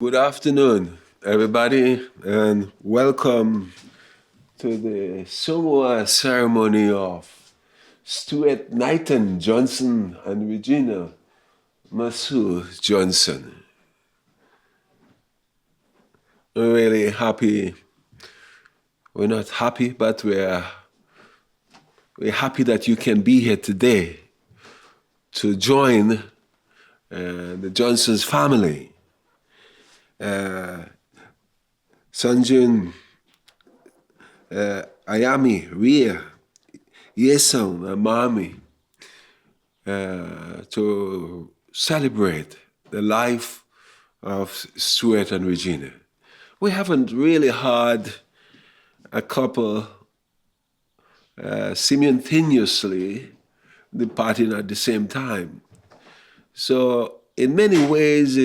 Good afternoon, everybody, and welcome to the Seonghwa ceremony of Stuart Knighton Johnson and Regina Masu Johnson. We're really happy. We're not happy, but we're happy that you can be here today to join the Johnson's family. Sanjun, Ayami, Ria, Yesung, and Mami, to celebrate the life of Stuart and Regina. We haven't really had a couple simultaneously departing at the same time. So in many ways,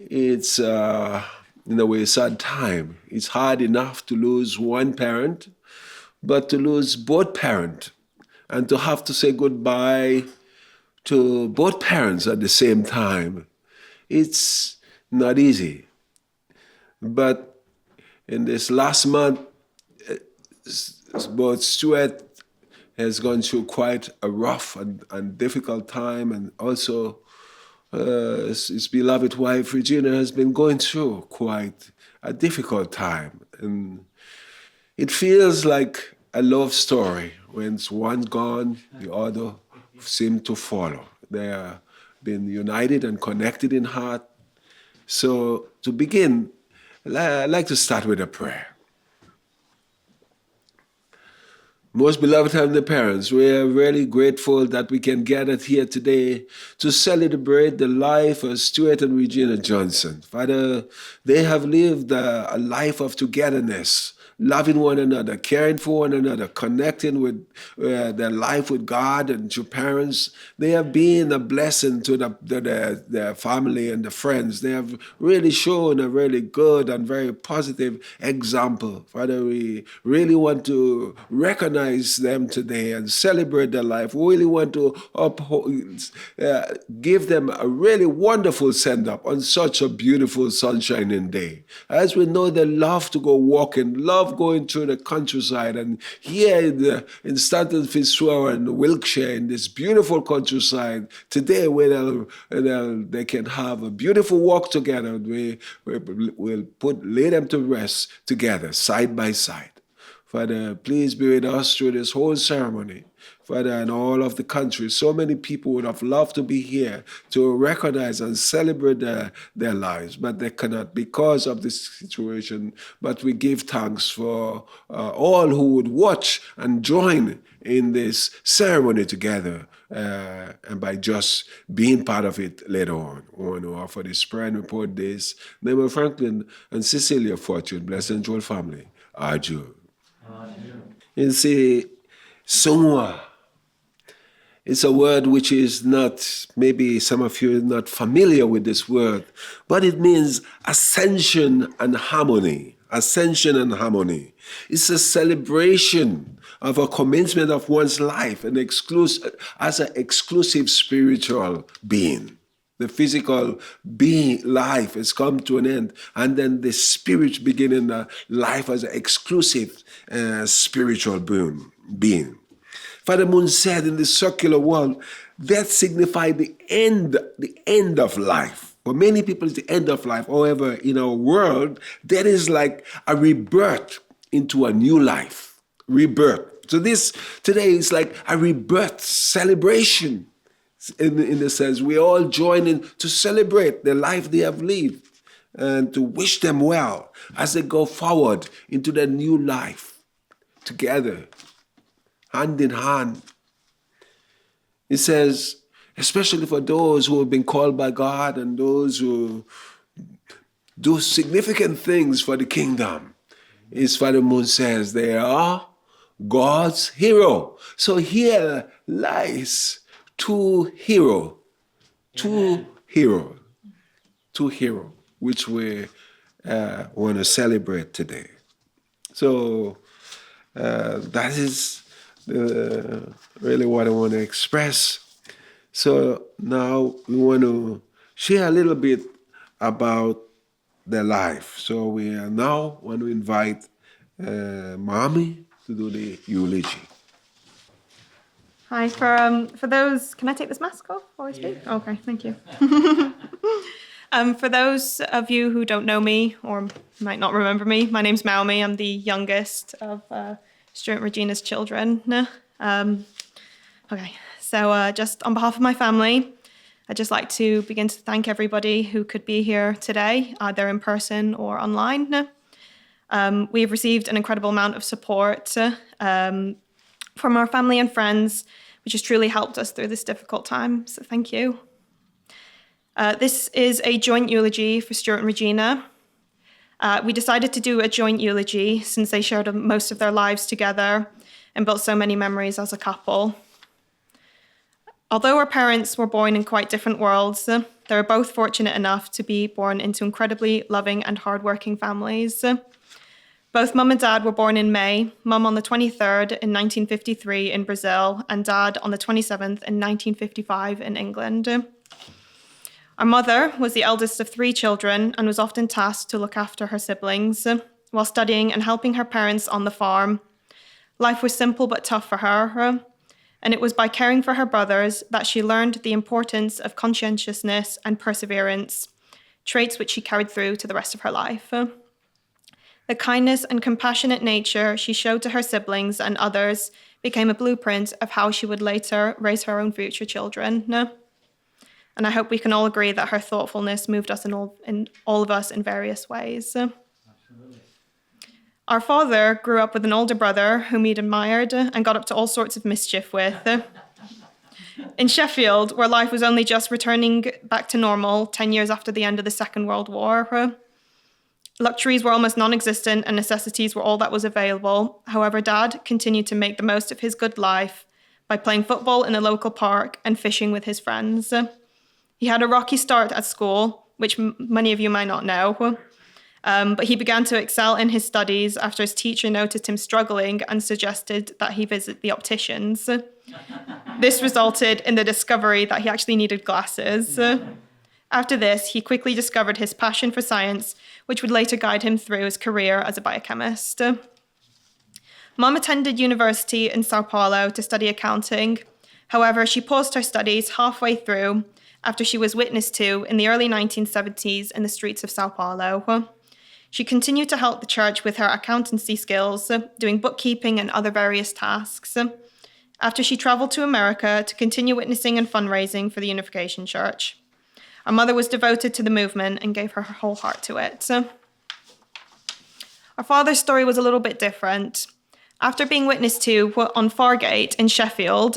it's in a way a sad time. It's hard enough to lose one parent, but to lose both parents and to have to say goodbye to both parents at the same time, it's not easy. But in this last month, both Stuart has gone through quite a rough and difficult time, and also his beloved wife Regina has been going through quite a difficult time. And it feels like a love story. When one's gone, the other seems to follow. They are been united and connected in heart. So to begin, I'd like to start with a prayer. Most beloved Heavenly Parents, we are really grateful that we can gather here today to celebrate the life of Stuart and Regina Johnson. Father, they have lived a life of togetherness, loving one another, caring for one another, connecting with their life with God and to parents. They have been a blessing to their family and the friends. They have really shown a really good and very positive example. Father, we really want to recognize them today and celebrate their life. We really want to give them a really wonderful send-up on such a beautiful sunshining day. As we know, they love to go walking, love going through the countryside, and here in Stanton Fitzgerald and Wiltshire, in this beautiful countryside, today where they can have a beautiful walk together. We'll lay them to rest together, side by side. Father, please be with us through this whole ceremony. Father, and all of the country, so many people would have loved to be here to recognize and celebrate their lives, but they cannot because of this situation. But we give thanks for all who would watch and join in this ceremony together, and by just being part of it later on. We want to offer this prayer and report this. Name of Franklin and Cecilia Fortune, blessed and joy family. Adieu. You see, Seonghwa. It's a word which is not, maybe some of you are not familiar with this word, but it means ascension and harmony. Ascension and harmony. It's a celebration of a commencement of one's life and as an exclusive spiritual being. The physical being life has come to an end, and then the spirit beginning the life as an exclusive spiritual being. Father Moon said in the circular world, that signified the end of life. For many people, it's the end of life. However, in our world, that is like a rebirth into a new life. Rebirth. So this today is like a rebirth celebration. In the sense, we all join in to celebrate the life they have lived and to wish them well as they go forward into their new life together, hand in hand. It says, especially for those who have been called by God and those who do significant things for the kingdom. His Father Moon says they are God's hero. So here lies two hero, which we want to celebrate today. So that is really what I want to express. So now we want to share a little bit about their life. So we are now want to invite Mommy to do the eulogy. Hi, for those, can I take this mask off while I speak? Yeah. Okay, thank you. For those of you who don't know me or might not remember me, my name's Maumi. I'm the youngest of Stuart and Regina's children. Okay, so just on behalf of my family, I'd just like to begin to thank everybody who could be here today, either in person or online. We have received an incredible amount of support from our family and friends, which has truly helped us through this difficult time, so thank you. This is a joint eulogy for Stuart and Regina. We decided to do a joint eulogy since they shared most of their lives together and built so many memories as a couple. Although our parents were born in quite different worlds, they were both fortunate enough to be born into incredibly loving and hardworking families. Both Mum and Dad were born in May, Mum on the 23rd in 1953 in Brazil, and Dad on the 27th in 1955 in England. Our mother was the eldest of 3 children and was often tasked to look after her siblings while studying and helping her parents on the farm. Life was simple but tough for her, and it was by caring for her brothers that she learned the importance of conscientiousness and perseverance, traits which she carried through to the rest of her life. The kindness and compassionate nature she showed to her siblings and others became a blueprint of how she would later raise her own future children. And I hope we can all agree that her thoughtfulness moved us in all of us in various ways. Absolutely. Our father grew up with an older brother whom he'd admired and got up to all sorts of mischief with. In Sheffield, where life was only just returning back to normal 10 years after the end of the Second World War, luxuries were almost non-existent and necessities were all that was available. However, Dad continued to make the most of his good life by playing football in a local park and fishing with his friends. He had a rocky start at school, which many of you might not know, but he began to excel in his studies after his teacher noticed him struggling and suggested that he visit the opticians. This resulted in the discovery that he actually needed glasses. After this, he quickly discovered his passion for science, which would later guide him through his career as a biochemist. Mum attended university in Sao Paulo to study accounting. However, she paused her studies halfway through after she was witness to in the early 1970s in the streets of Sao Paulo. She continued to help the church with her accountancy skills, doing bookkeeping and other various tasks, after she traveled to America to continue witnessing and fundraising for the Unification Church. Our mother was devoted to the movement and gave her whole heart to it. Our father's story was a little bit different. After being witness to on Fargate in Sheffield,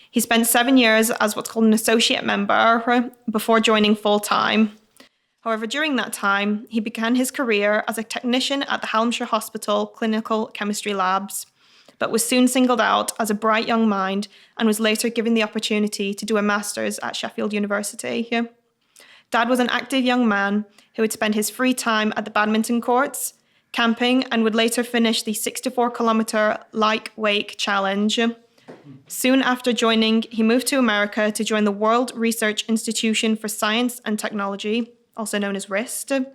he spent 7 years as what's called an associate member before joining full-time. However, during that time, he began his career as a technician at the Hallamshire Hospital Clinical Chemistry Labs, but was soon singled out as a bright young mind and was later given the opportunity to do a master's at Sheffield University. Dad was an active young man who would spend his free time at the badminton courts, camping, and would later finish the 64-kilometer Light Wake Challenge. Soon after joining, he moved to America to join the World Research Institution for Science and Technology, also known as RIST,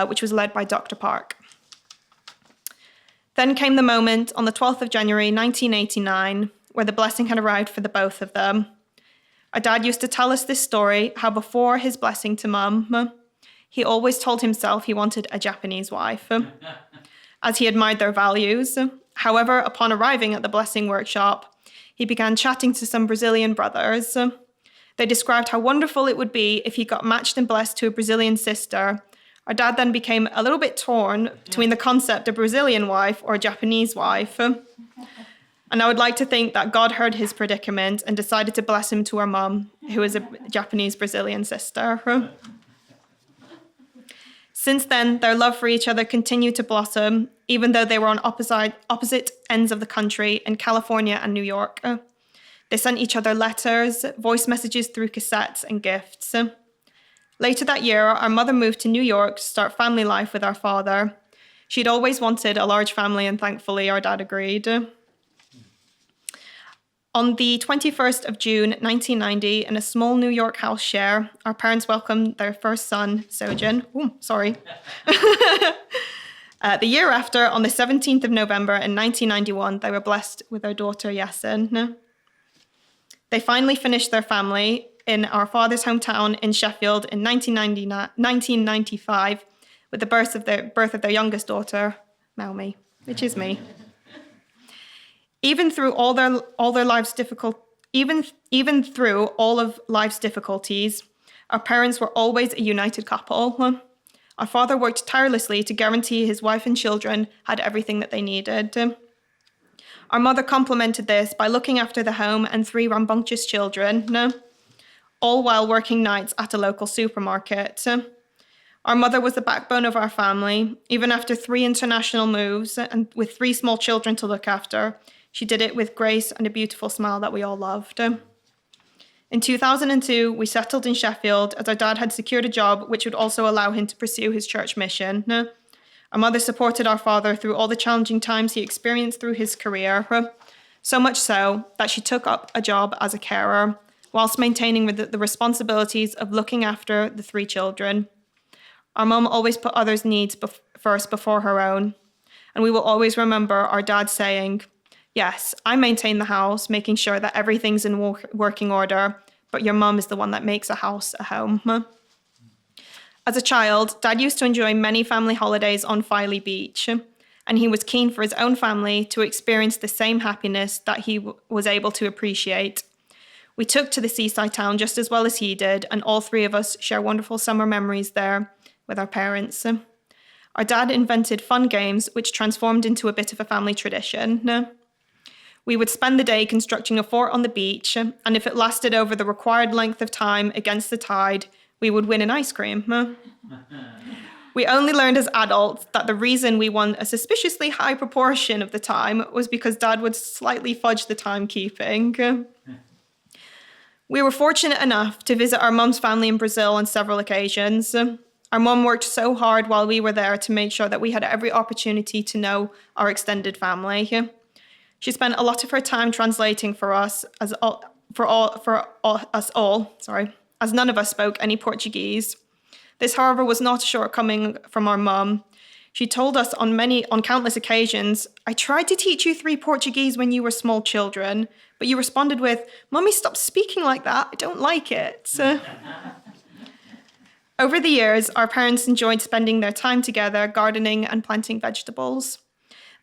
which was led by Dr. Park. Then came the moment on the 12th of January 1989, where the blessing had arrived for the both of them. Our dad used to tell us this story, how before his blessing to Mum, he always told himself he wanted a Japanese wife, as he admired their values. However, upon arriving at the blessing workshop, he began chatting to some Brazilian brothers. They described how wonderful it would be if he got matched and blessed to a Brazilian sister. Our dad then became a little bit torn between the concept of Brazilian wife or a Japanese wife. And I would like to think that God heard his predicament and decided to bless him to our mum, who is a Japanese Brazilian sister. Since then, their love for each other continued to blossom, even though they were on opposite ends of the country in California and New York. They sent each other letters, voice messages through cassettes, and gifts. Later that year, our mother moved to New York to start family life with our father. She'd always wanted a large family, and thankfully our dad agreed. On the 21st of June, 1990, in a small New York house share, our parents welcomed their first son, Sojin. The year after, on the 17th of November in 1991, they were blessed with their daughter, Yesin. They finally finished their family in our father's hometown in Sheffield in 1995 with the birth of their youngest daughter, Melmi, which is me. Even through all their lives even through all of life's difficulties, our parents were always a united couple. Our father worked tirelessly to guarantee his wife and children had everything that they needed. Our mother complemented this by looking after the home and 3 rambunctious children, all while working nights at a local supermarket. Our mother was the backbone of our family. Even after 3 international moves and with 3 small children to look after, she did it with grace and a beautiful smile that we all loved. In 2002, we settled in Sheffield as our dad had secured a job which would also allow him to pursue his church mission. Our mother supported our father through all the challenging times he experienced through his career, so much so that she took up a job as a carer, whilst maintaining the responsibilities of looking after the 3 children. Our mum always put others' needs first before her own, and we will always remember our dad saying, "Yes, I maintain the house, making sure that everything's in working order, but your mum is the one that makes a house a home." As a child, Dad used to enjoy many family holidays on Filey Beach, and he was keen for his own family to experience the same happiness that he was able to appreciate. We took to the seaside town just as well as he did, and all 3 of us share wonderful summer memories there with our parents. Our dad invented fun games, which transformed into a bit of a family tradition. We would spend the day constructing a fort on the beach, and if it lasted over the required length of time against the tide, we would win an ice cream. We only learned as adults that the reason we won a suspiciously high proportion of the time was because Dad would slightly fudge the timekeeping. We were fortunate enough to visit our mum's family in Brazil on several occasions. Our mum worked so hard while we were there to make sure that we had every opportunity to know our extended family. She spent a lot of her time translating for us, as none of us spoke any Portuguese. This, however, was not a shortcoming from our mum. She told us on countless occasions, "I tried to teach you 3 Portuguese when you were small children, but you responded with, 'Mummy, stop speaking like that. I don't like it.'" Over the years, our parents enjoyed spending their time together, gardening and planting vegetables.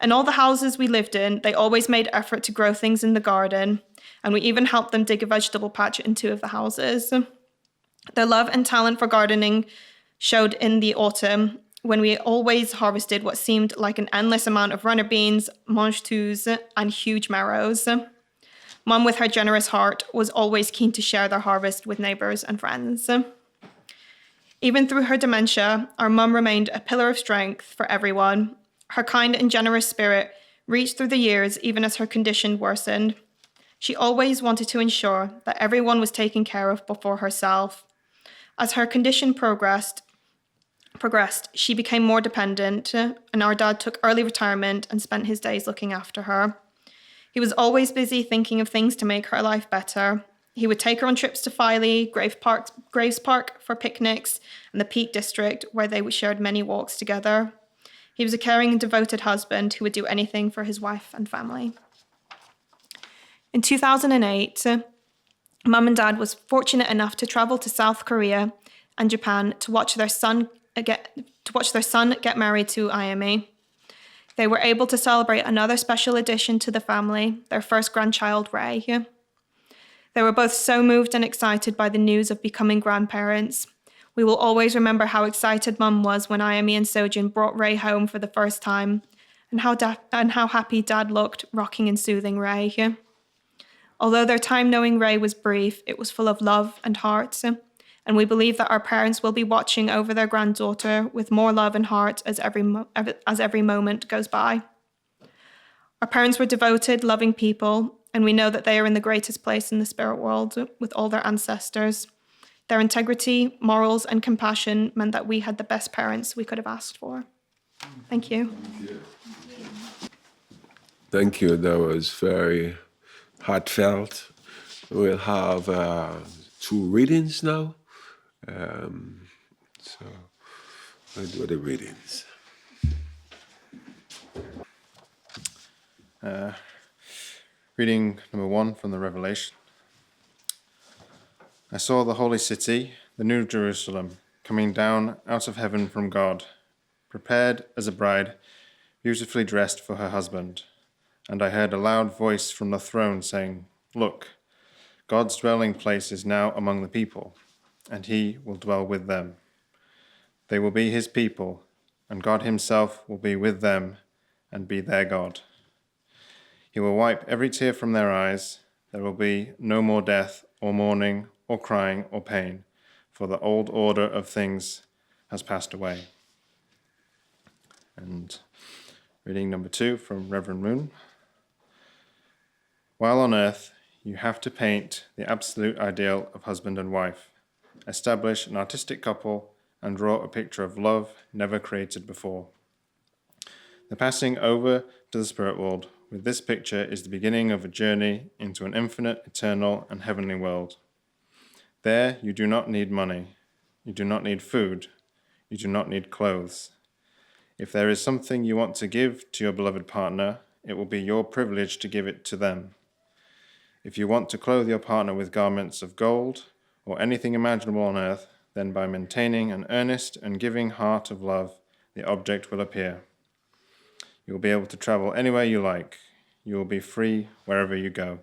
In all the houses we lived in, they always made effort to grow things in the garden, and we even helped them dig a vegetable patch in 2 of the houses. Their love and talent for gardening showed in the autumn, when we always harvested what seemed like an endless amount of runner beans, mange-tous, and huge marrows. Mum, with her generous heart, was always keen to share their harvest with neighbours and friends. Even through her dementia, our mum remained a pillar of strength for everyone. Her kind and generous spirit reached through the years even as her condition worsened. She always wanted to ensure that everyone was taken care of before herself. As her condition progressed, she became more dependent, and our dad took early retirement and spent his days looking after her. He was always busy thinking of things to make her life better. He would take her on trips to Filey, Graves Park for picnics, and the Peak District, where they shared many walks together. He was a caring and devoted husband who would do anything for his wife and family. In 2008, Mum and Dad was fortunate enough to travel to South Korea and Japan to watch their son get married to Ayami. They were able to celebrate another special addition to the family, their first grandchild, Ray. They were both so moved and excited by the news of becoming grandparents. We will always remember how excited Mum was when Ayami and Sojin brought Ray home for the first time, and how happy Dad looked rocking and soothing Ray. Although their time knowing Ray was brief, it was full of love and heart, and we believe that our parents will be watching over their granddaughter with more love and heart as every moment goes by. Our parents were devoted, loving people, and we know that they are in the greatest place in the spirit world with all their ancestors. Their integrity, morals, and compassion meant that we had the best parents we could have asked for. Thank you. Thank you. That was very heartfelt. We'll have 2 readings now. So I'll do the readings. Reading number 1 from the Revelation. I saw the holy city, the new Jerusalem, coming down out of heaven from God, prepared as a bride, beautifully dressed for her husband. And I heard a loud voice from the throne saying, "Look, God's dwelling place is now among the people, and he will dwell with them. They will be his people, and God himself will be with them and be their God. He will wipe every tear from their eyes. There will be no more death, or mourning, or crying, or pain, for the old order of things has passed away." And reading number 2 from Reverend Moon. While on earth, you have to paint the absolute ideal of husband and wife, establish an artistic couple, and draw a picture of love never created before. The passing over to the spirit world with this picture is the beginning of a journey into an infinite, eternal, and heavenly world. There, you do not need money. You do not need food. You do not need clothes. If there is something you want to give to your beloved partner, it will be your privilege to give it to them. If you want to clothe your partner with garments of gold or anything imaginable on earth, then by maintaining an earnest and giving heart of love, the object will appear. You will be able to travel anywhere you like. You will be free wherever you go.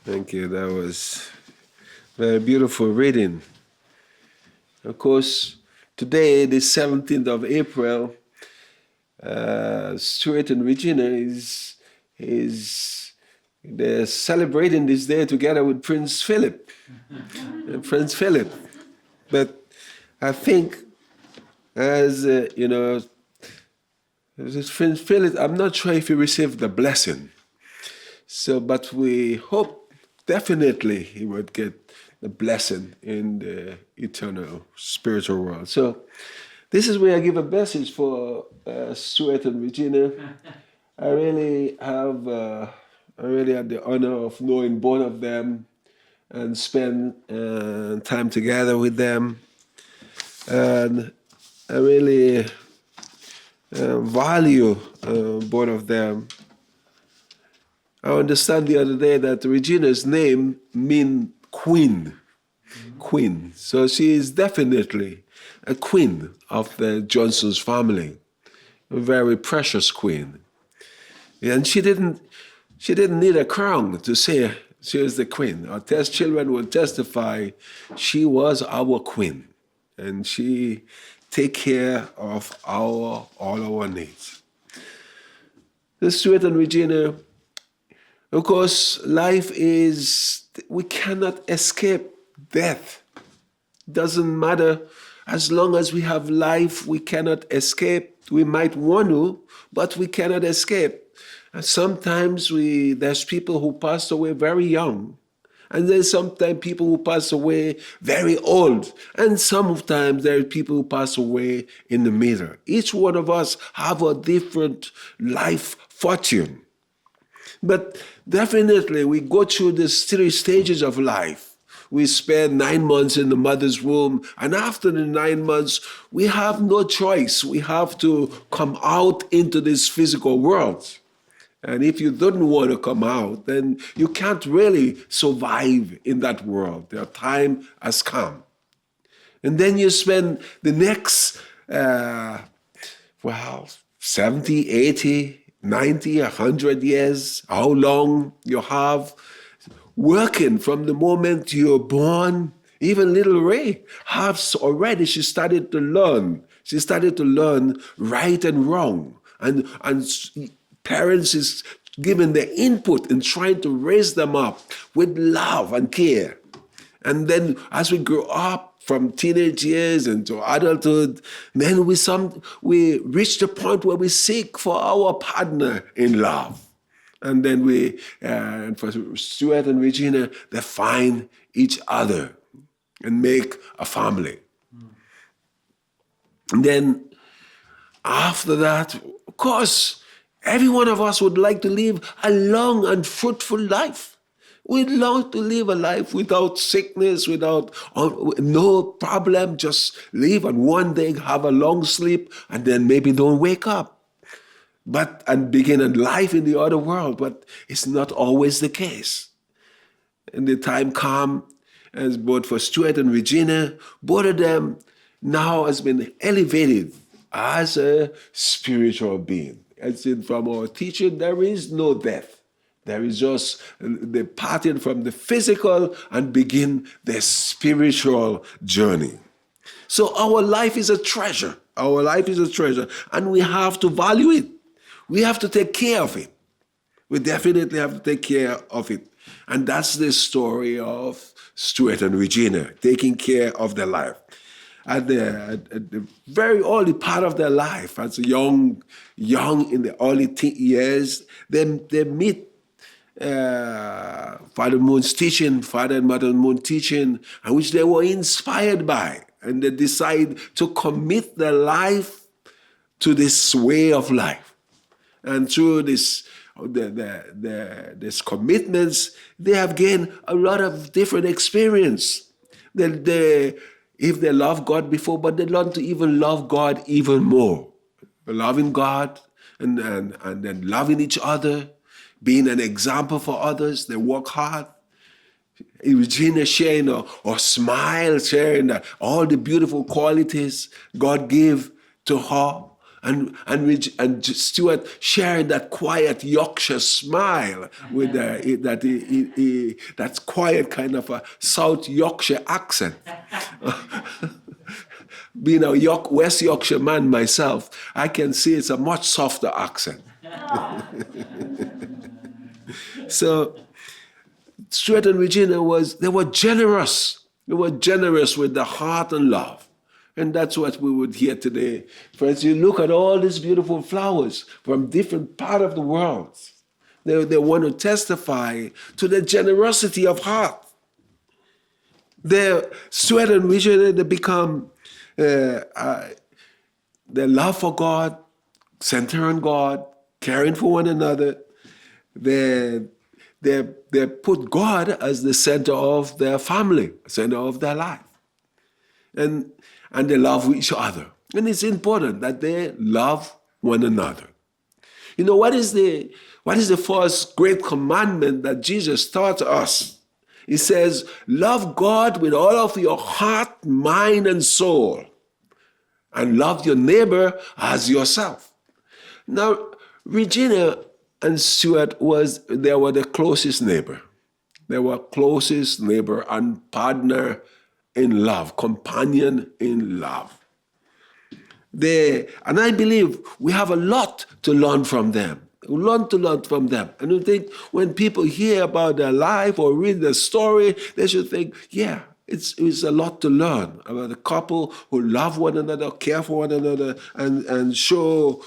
Thank you. That was very beautiful reading. Of course, today, the 17th of April, Stuart and Regina they're celebrating this day together with Prince Philip. Prince Philip. But I think, as Prince Philip, I'm not sure if he received the blessing. So, but we hope definitely he would get the blessing in the eternal spiritual world. So, this is where I give a message for Stuart and Regina. I really had the honor of knowing both of them and spend time together with them. And I really value both of them. I understand the other day that Regina's name means queen. Queen. So she is definitely a queen of the Johnson's family. A very precious queen. And she didn't need a crown to say she was the queen. Our test children will testify she was our queen. And she take care of all our needs. Stuart and Regina, of course, life is, we cannot escape death. Doesn't matter. As long as we have life, we cannot escape. We might want to, but we cannot escape. And sometimes there's people who pass away very young. And there's sometimes people who pass away very old. And sometimes there are people who pass away in the middle. Each one of us have a different life fortune. But definitely we go through these 3 stages of life. We spend 9 months in the mother's womb, and after the 9 months, we have no choice. We have to come out into this physical world. And if you don't want to come out, then you can't really survive in that world. Their time has come. And then you spend the next, 70, 80, 90, 100 years, how long you have, working from the moment you're born. Even little Ray she started to learn. She started to learn right and wrong. And parents is giving their input and trying to raise them up with love and care. And then as we grow up from teenage years into adulthood, then we reach the point where we seek for our partner in love. And then and for Stuart and Regina, they find each other and make a family. And then After that, of course, every one of us would like to live a long and fruitful life. We'd love to live a life without sickness, without no problem, just live and one day have a long sleep and then maybe don't wake up. And begin a life in the other world, but it's not always the case. And the time come, as both for Stuart and Regina, both of them now has been elevated as a spiritual being. As in from our teaching, there is no death. There is just the parting from the physical and begin the spiritual journey. So our life is a treasure. Our life is a treasure, and we have to value it. We have to take care of it. We definitely have to take care of it. And that's the story of Stuart and Regina, taking care of their life. At the very early part of their life, as young in the early years, they meet Father Moon's teaching, Father and Mother Moon teaching, and which they were inspired by. And they decide to commit their life to this way of life. And through these commitments, they have gained a lot of different experience. If they love God before, but they learn to even love God even more. Loving God and then loving each other, being an example for others. They work hard. Regina sharing or smile, sharing all the beautiful qualities God gave to her. And Stuart sharing that quiet Yorkshire smile with that quiet kind of a South Yorkshire accent. Being a West Yorkshire man myself, I can see it's a much softer accent. So Stuart and Regina they were generous. They were generous with the heart and love. And that's what we would hear today. Friends, you look at all these beautiful flowers from different parts of the world. They want to testify to the generosity of heart. Stuart and Regina, they become their love for God, center on God, caring for one another. They put God as the center of their family, center of their life. And they love each other. And it's important that they love one another. You know, what is the first great commandment that Jesus taught us? He says, love God with all of your heart, mind, and soul. And love your neighbor as yourself. Now, Regina and Stuart they were the closest neighbor. They were closest neighbor and partner in love, companion in love. And I believe we have a lot to learn from them. We learn from them. And I think when people hear about their life or read their story, they should think, yeah, it's a lot to learn about a couple who love one another, care for one another, and show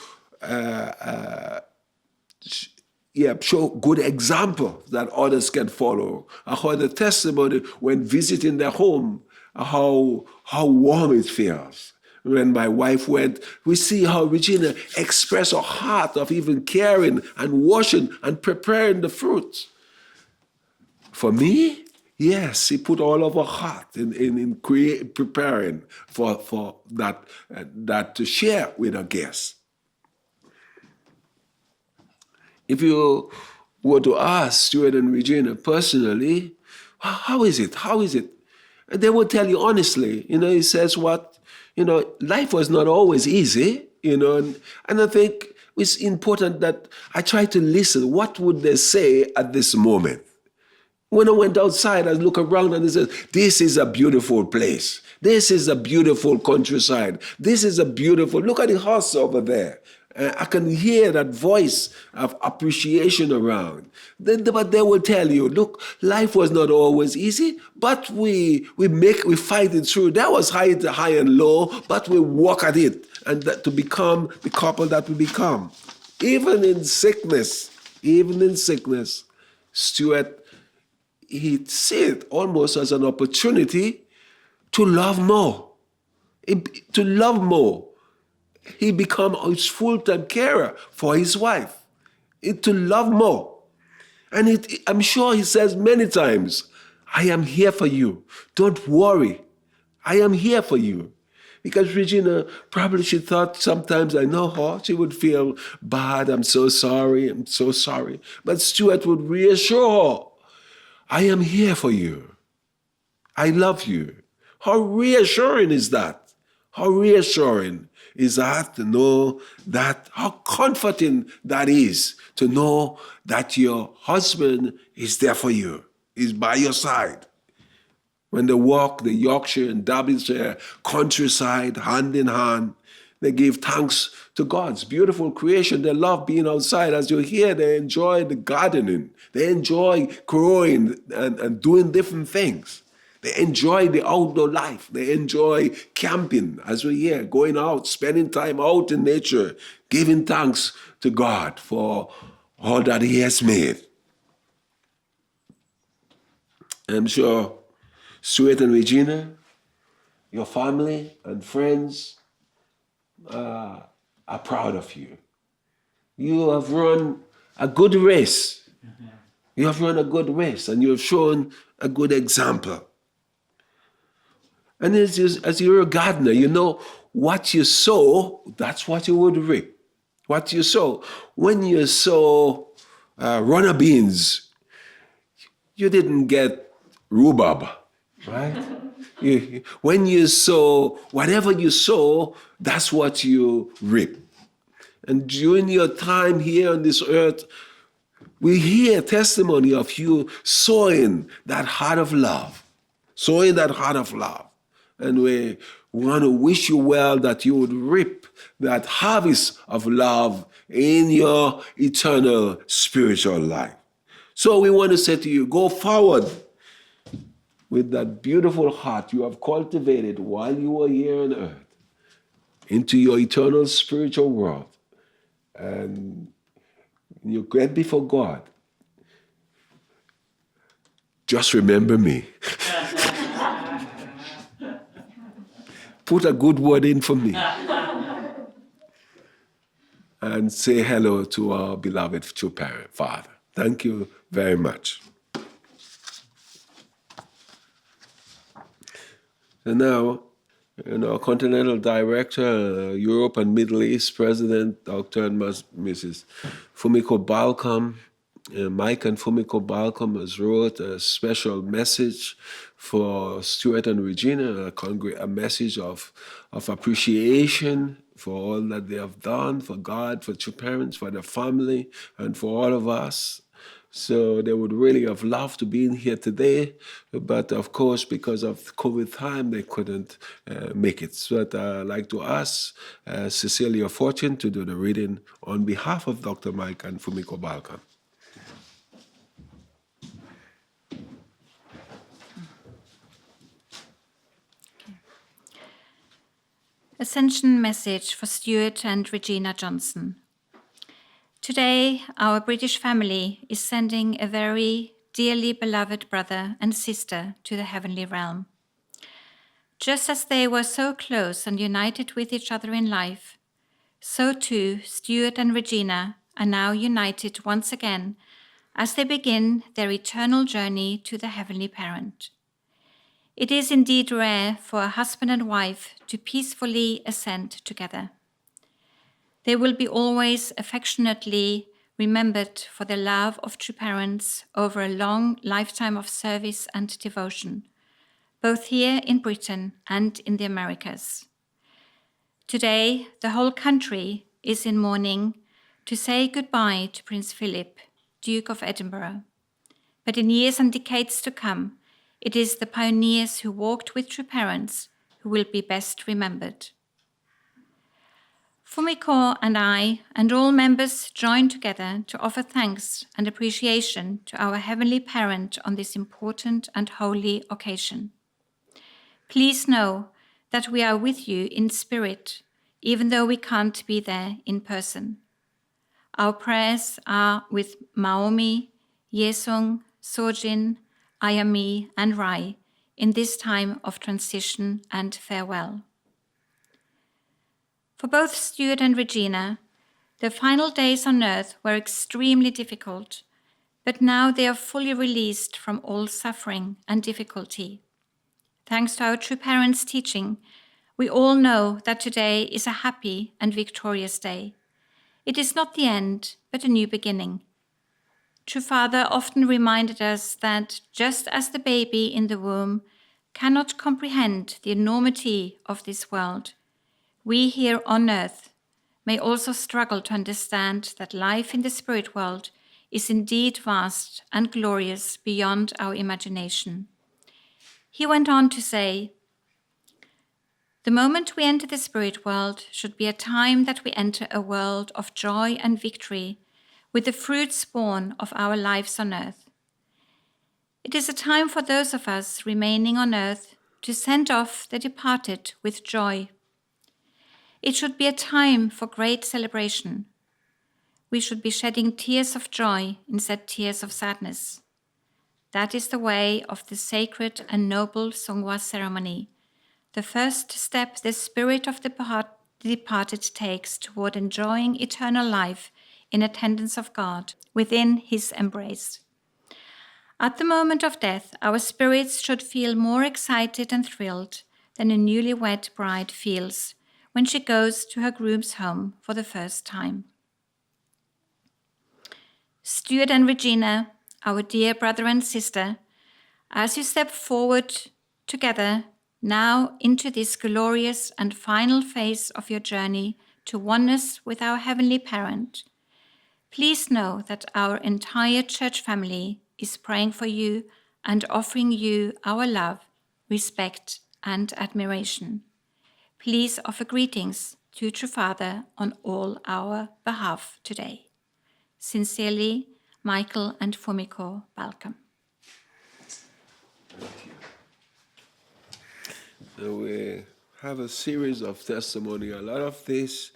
good example that others can follow. I heard a testimony when visiting their home, how warm it feels. When my wife went, we see how Regina expressed her heart of even caring and washing and preparing the fruit. For me, yes, she put all of her heart in preparing for that to share with her guests. If you were to ask Stuart and Regina personally, how is it? How is it? And they will tell you honestly. You know, he says what? You know, life was not always easy, you know, and I think it's important that I try to listen. What would they say at this moment? When I went outside, I look around and they said, this is a beautiful place. This is a beautiful countryside. This is a beautiful, look at the house over there. I can hear that voice of appreciation around. But they will tell you, look, life was not always easy, but we fight it through. There was high and low, but we work at it and to become the couple that we become. Even in sickness, Stuart, he see it almost as an opportunity to love more. To love more. he become his full-time carer for his wife, to love more. And I'm sure he says many times, I am here for you. Don't worry. I am here for you. Because Regina, probably she thought sometimes, I know her, she would feel bad, I'm so sorry. But Stuart would reassure her, I am here for you. I love you. How reassuring is that? How reassuring is that to know that, how comforting that is to know that your husband is there for you, is by your side. When they walk the Yorkshire and Derbyshire countryside hand in hand, they give thanks to God's beautiful creation. They love being outside. As you hear, they enjoy the gardening. They enjoy growing and doing different things. They enjoy the outdoor life. They enjoy camping, as we hear, going out, spending time out in nature, giving thanks to God for all that He has made. I'm sure Stuart and Regina, your family and friends are proud of you. You have run a good race. You have run a good race, and you have shown a good example. And as you're a gardener, you know what you sow, that's what you would reap. What you sow. When you sow runner beans, you didn't get rhubarb, right? When you sow, whatever you sow, that's what you reap. And during your time here on this earth, we hear testimony of you sowing that heart of love. Sowing that heart of love. And we want to wish you well that you would reap that harvest of love in your eternal spiritual life. So we want to say to you, go forward with that beautiful heart you have cultivated while you were here on earth into your eternal spiritual world. And you get before God. Just remember me. Put a good word in for me. And say hello to our beloved true parent, Father. Thank you very much. And now, Continental Director, Europe and Middle East President, Dr. and Mrs. Fumiko Balcom, Mike and Fumiko Balcom has wrote a special message for Stuart and Regina, a message of appreciation for all that they have done, for God, for true parents, for their family, and for all of us. So they would really have loved to be in here today, but of course, because of COVID time, they couldn't make it. So I'd like to ask Cecilia Fortune to do the reading on behalf of Dr. Mike and Fumiko Balcom. Ascension message for Stuart and Regina Johnson. Today, our British family is sending a very dearly beloved brother and sister to the heavenly realm. Just as they were so close and united with each other in life, so too Stuart and Regina are now united once again as they begin their eternal journey to the heavenly parent. It is indeed rare for a husband and wife to peacefully ascend together. They will be always affectionately remembered for their love of true parents over a long lifetime of service and devotion, both here in Britain and in the Americas. Today, the whole country is in mourning to say goodbye to Prince Philip, Duke of Edinburgh. But in years and decades to come, it is the pioneers who walked with true parents who will be best remembered. Fumiko and I and all members join together to offer thanks and appreciation to our Heavenly Parent on this important and holy occasion. Please know that we are with you in spirit, even though we can't be there in person. Our prayers are with Maomi, Yesung, Sojin, Ayami, and Rai in this time of transition and farewell. For both Stuart and Regina, their final days on earth were extremely difficult, but now they are fully released from all suffering and difficulty. Thanks to our true parents' teaching, we all know that today is a happy and victorious day. It is not the end, but a new beginning. True Father often reminded us that just as the baby in the womb cannot comprehend the enormity of this world, we here on earth may also struggle to understand that life in the spirit world is indeed vast and glorious beyond our imagination. He went on to say, "The moment we enter the spirit world should be a time that we enter a world of joy and victory with the fruits born of our lives on earth. It is a time for those of us remaining on earth to send off the departed with joy. It should be a time for great celebration. We should be shedding tears of joy instead of tears of sadness. That is the way of the sacred and noble Seonghwa ceremony, the first step the spirit of the departed takes toward enjoying eternal life in attendance of God within his embrace. At the moment of death, our spirits should feel more excited and thrilled than a newlywed bride feels when she goes to her groom's home for the first time." Stuart and Regina, our dear brother and sister, as you step forward together now into this glorious and final phase of your journey to oneness with our Heavenly Parent, please know that our entire church family is praying for you and offering you our love, respect, and admiration. Please offer greetings to True Father on all our behalf today. Sincerely, Michael and Fumiko Balcom. So we have a series of testimony. A lot of these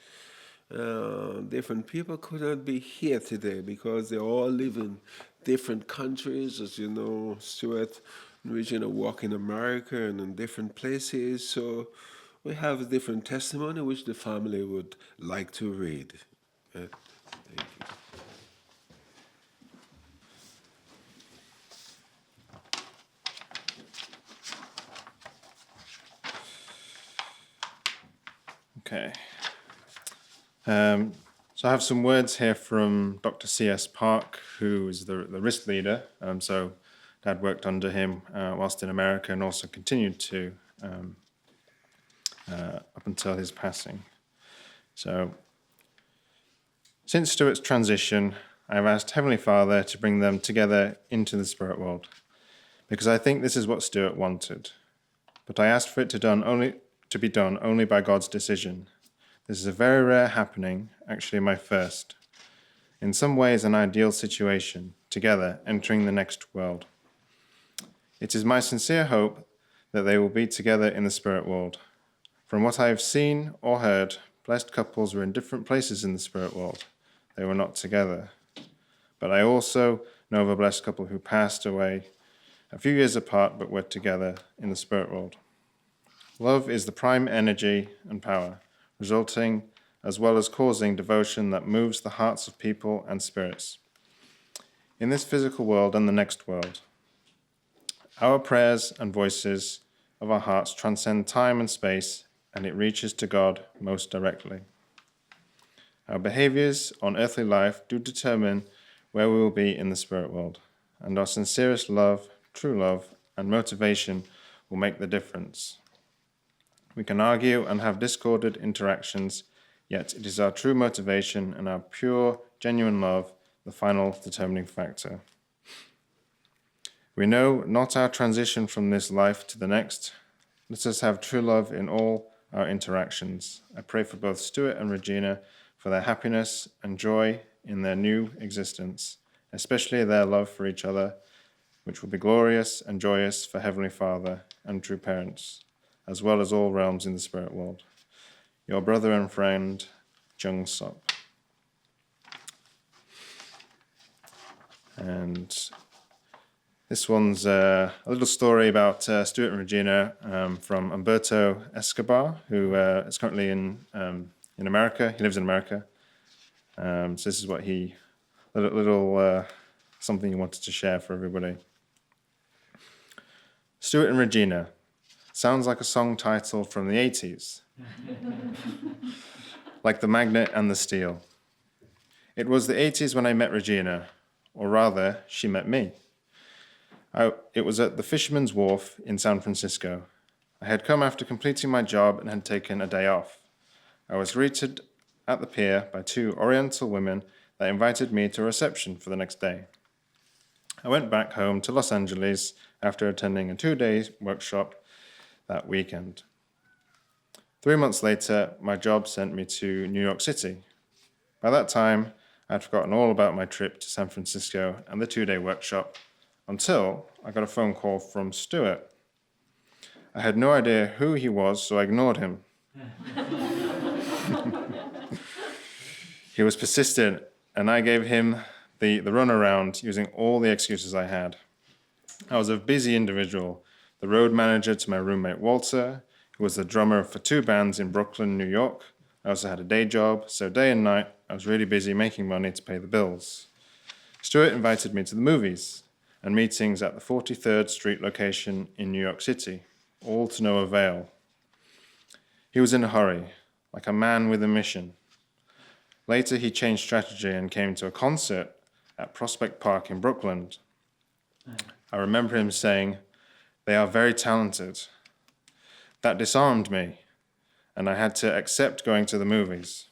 different people could not be here today because they all live in different countries. As you know, Stuart and Regina work in America and in different places. So we have a different testimony which the family would like to read. Thank you. Okay. So I have some words here from Dr. C.S. Park, who is the risk leader. So Dad worked under him whilst in America and also continued to up until his passing. So, since Stuart's transition, I have asked Heavenly Father to bring them together into the spirit world, because I think this is what Stuart wanted. But I asked for it to be done only by God's decision. This is a very rare happening, actually my first. In some ways, an ideal situation, together entering the next world. It is my sincere hope that they will be together in the spirit world. From what I have seen or heard, blessed couples were in different places in the spirit world. They were not together. But I also know of a blessed couple who passed away a few years apart but were together in the spirit world. Love is the prime energy and power, resulting as well as causing devotion that moves the hearts of people and spirits. In this physical world and the next world, our prayers and voices of our hearts transcend time and space, and it reaches to God most directly. Our behaviors on earthly life do determine where we will be in the spirit world, and our sincerest love, true love, and motivation will make the difference. We can argue and have discordant interactions, yet it is our true motivation and our pure, genuine love the final determining factor. We know not our transition from this life to the next. Let us have true love in all our interactions. I pray for both Stuart and Regina for their happiness and joy in their new existence, especially their love for each other, which will be glorious and joyous for Heavenly Father and true parents, as well as all realms in the spirit world. Your brother and friend, Jung Sop. And this one's a little story about Stuart and Regina from Umberto Escobar, who is currently in in America. He lives in America. So this is what something he wanted to share for everybody. Stuart and Regina. Sounds like a song title from the 80s. Like the magnet and the steel. It was the 80s when I met Regina, or rather, she met me. It was at the Fisherman's Wharf in San Francisco. I had come after completing my job and had taken a day off. I was greeted at the pier by two Oriental women that invited me to a reception for the next day. I went back home to Los Angeles after attending a 2-day workshop that weekend. 3 months later, my job sent me to New York City. By that time, I had forgotten all about my trip to San Francisco and the 2-day workshop until I got a phone call from Stuart. I had no idea who he was, so I ignored him. He was persistent, and I gave him the runaround using all the excuses I had. I was a busy individual, the road manager to my roommate Walter, who was the drummer for 2 bands in Brooklyn, New York. I also had a day job, so day and night I was really busy making money to pay the bills. Stuart invited me to the movies and meetings at the 43rd Street location in New York City, all to no avail. He was in a hurry, like a man with a mission. Later he changed strategy and came to a concert at Prospect Park in Brooklyn. I remember him saying, "They are very talented." That disarmed me, and I had to accept going to the movies.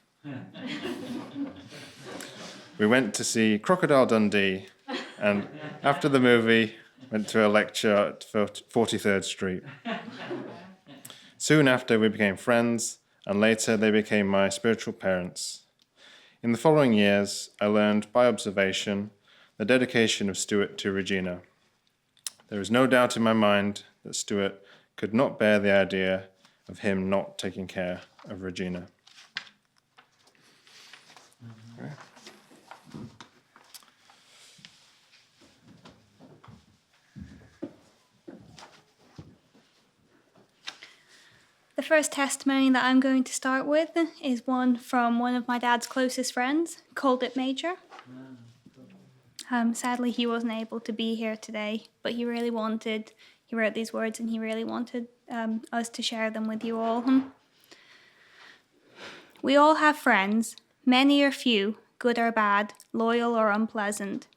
We went to see Crocodile Dundee, and after the movie, went to a lecture at 43rd Street. Soon after, we became friends, and later they became my spiritual parents. In the following years, I learned by observation the dedication of Stuart to Regina. There is no doubt in my mind that Stuart could not bear the idea of him not taking care of Regina. Okay. The first testimony that I'm going to start with is one from one of my dad's closest friends, called it Major. Sadly, he wasn't able to be here today, but he wrote these words and he really wanted us to share them with you all. We all have friends, many or few, good or bad, loyal or unpleasant.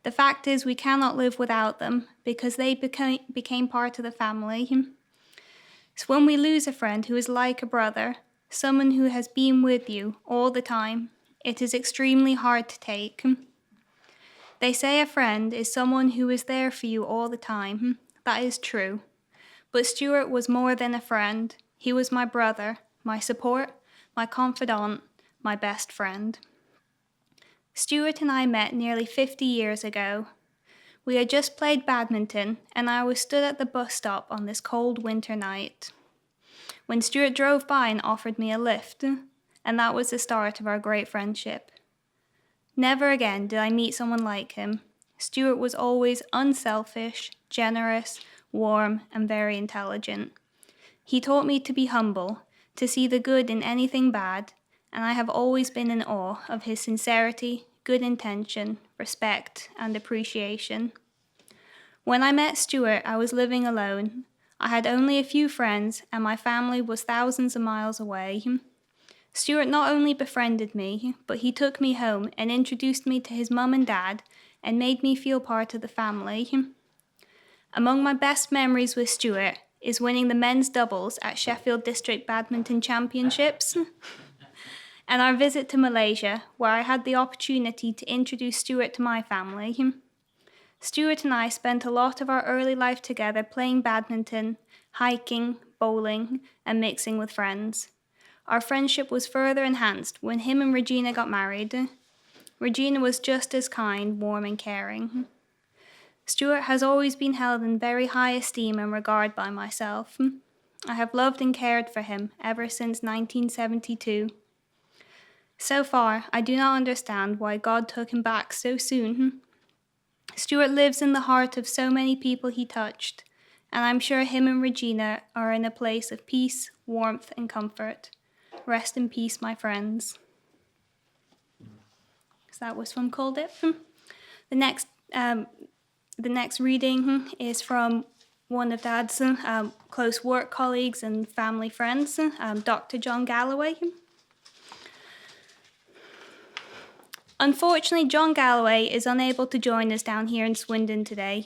The fact is we cannot live without them because they became part of the family. So when we lose a friend who is like a brother, someone who has been with you all the time, it is extremely hard to take. They say a friend is someone who is there for you all the time. That is true. But Stuart was more than a friend. He was my brother, my support, my confidant, my best friend. Stuart and I met nearly 50 years ago. We had just played badminton, and I was stood at the bus stop on this cold winter night when Stuart drove by and offered me a lift, and that was the start of our great friendship. Never again did I meet someone like him. Stuart was always unselfish, generous, warm, and very intelligent. He taught me to be humble, to see the good in anything bad, and I have always been in awe of his sincerity, good intention, respect, and appreciation. When I met Stuart, I was living alone. I had only a few friends, and my family was thousands of miles away. Stuart not only befriended me, but he took me home and introduced me to his mum and dad and made me feel part of the family. Among my best memories with Stuart is winning the men's doubles at Sheffield District Badminton Championships and our visit to Malaysia, where I had the opportunity to introduce Stuart to my family. Stuart and I spent a lot of our early life together playing badminton, hiking, bowling, and mixing with friends. Our friendship was further enhanced when him and Regina got married. Regina was just as kind, warm, and caring. Stuart has always been held in very high esteem and regard by myself. I have loved and cared for him ever since 1972. So far, I do not understand why God took him back so soon. Stuart lives in the heart of so many people he touched, and I'm sure him and Regina are in a place of peace, warmth, and comfort. Rest in peace, my friends. So that was from Called It. The next reading is from one of Dad's close work colleagues and family friends, Dr. John Galloway. Unfortunately, John Galloway is unable to join us down here in Swindon today,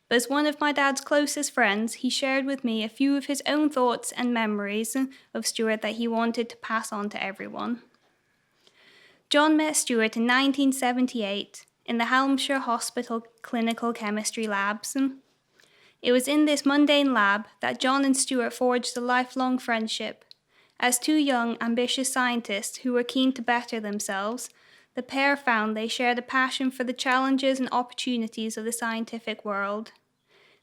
but as one of my dad's closest friends, he shared with me a few of his own thoughts and memories of Stuart that he wanted to pass on to everyone. John met Stuart in 1978 in the Hallamshire Hospital Clinical Chemistry Labs. It was in this mundane lab that John and Stuart forged a lifelong friendship. As two young, ambitious scientists who were keen to better themselves, the pair found they shared a passion for the challenges and opportunities of the scientific world.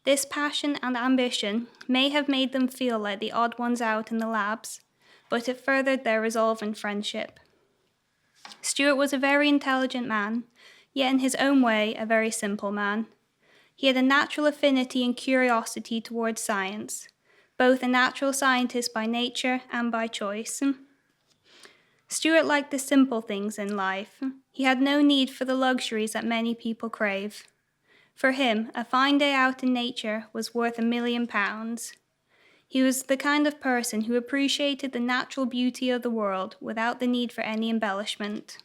This passion and ambition may have made them feel like the odd ones out in the labs, but it furthered their resolve and friendship. Stuart was a very intelligent man, yet in his own way a very simple man. He had a natural affinity and curiosity towards science, both a natural scientist by nature and by choice. Stuart liked the simple things in life. He had no need for the luxuries that many people crave. For him, a fine day out in nature was worth £1 million. He was the kind of person who appreciated the natural beauty of the world without the need for any embellishment.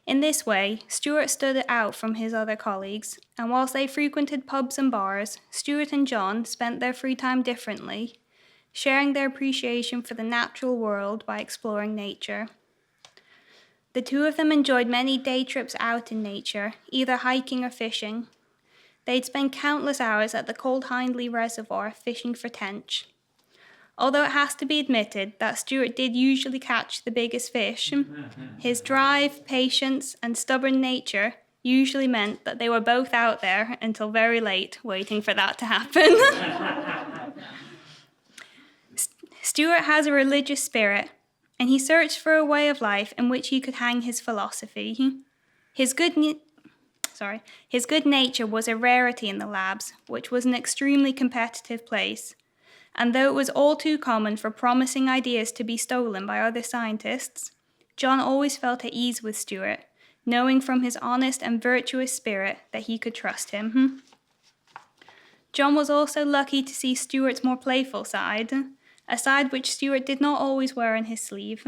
In this way, Stuart stood out from his other colleagues, and whilst they frequented pubs and bars, Stuart and John spent their free time differently, sharing their appreciation for the natural world by exploring nature. The two of them enjoyed many day trips out in nature, either hiking or fishing. They'd spend countless hours at the Cold Hindley Reservoir fishing for tench. Although it has to be admitted that Stuart did usually catch the biggest fish, his drive, patience, and stubborn nature usually meant that they were both out there until very late, waiting for that to happen. Stuart has a religious spirit, and he searched for a way of life in which he could hang his philosophy. His good nature was a rarity in the labs, which was an extremely competitive place. And though it was all too common for promising ideas to be stolen by other scientists, John always felt at ease with Stuart, knowing from his honest and virtuous spirit that he could trust him. John was also lucky to see Stuart's more playful side, a side which Stuart did not always wear on his sleeve.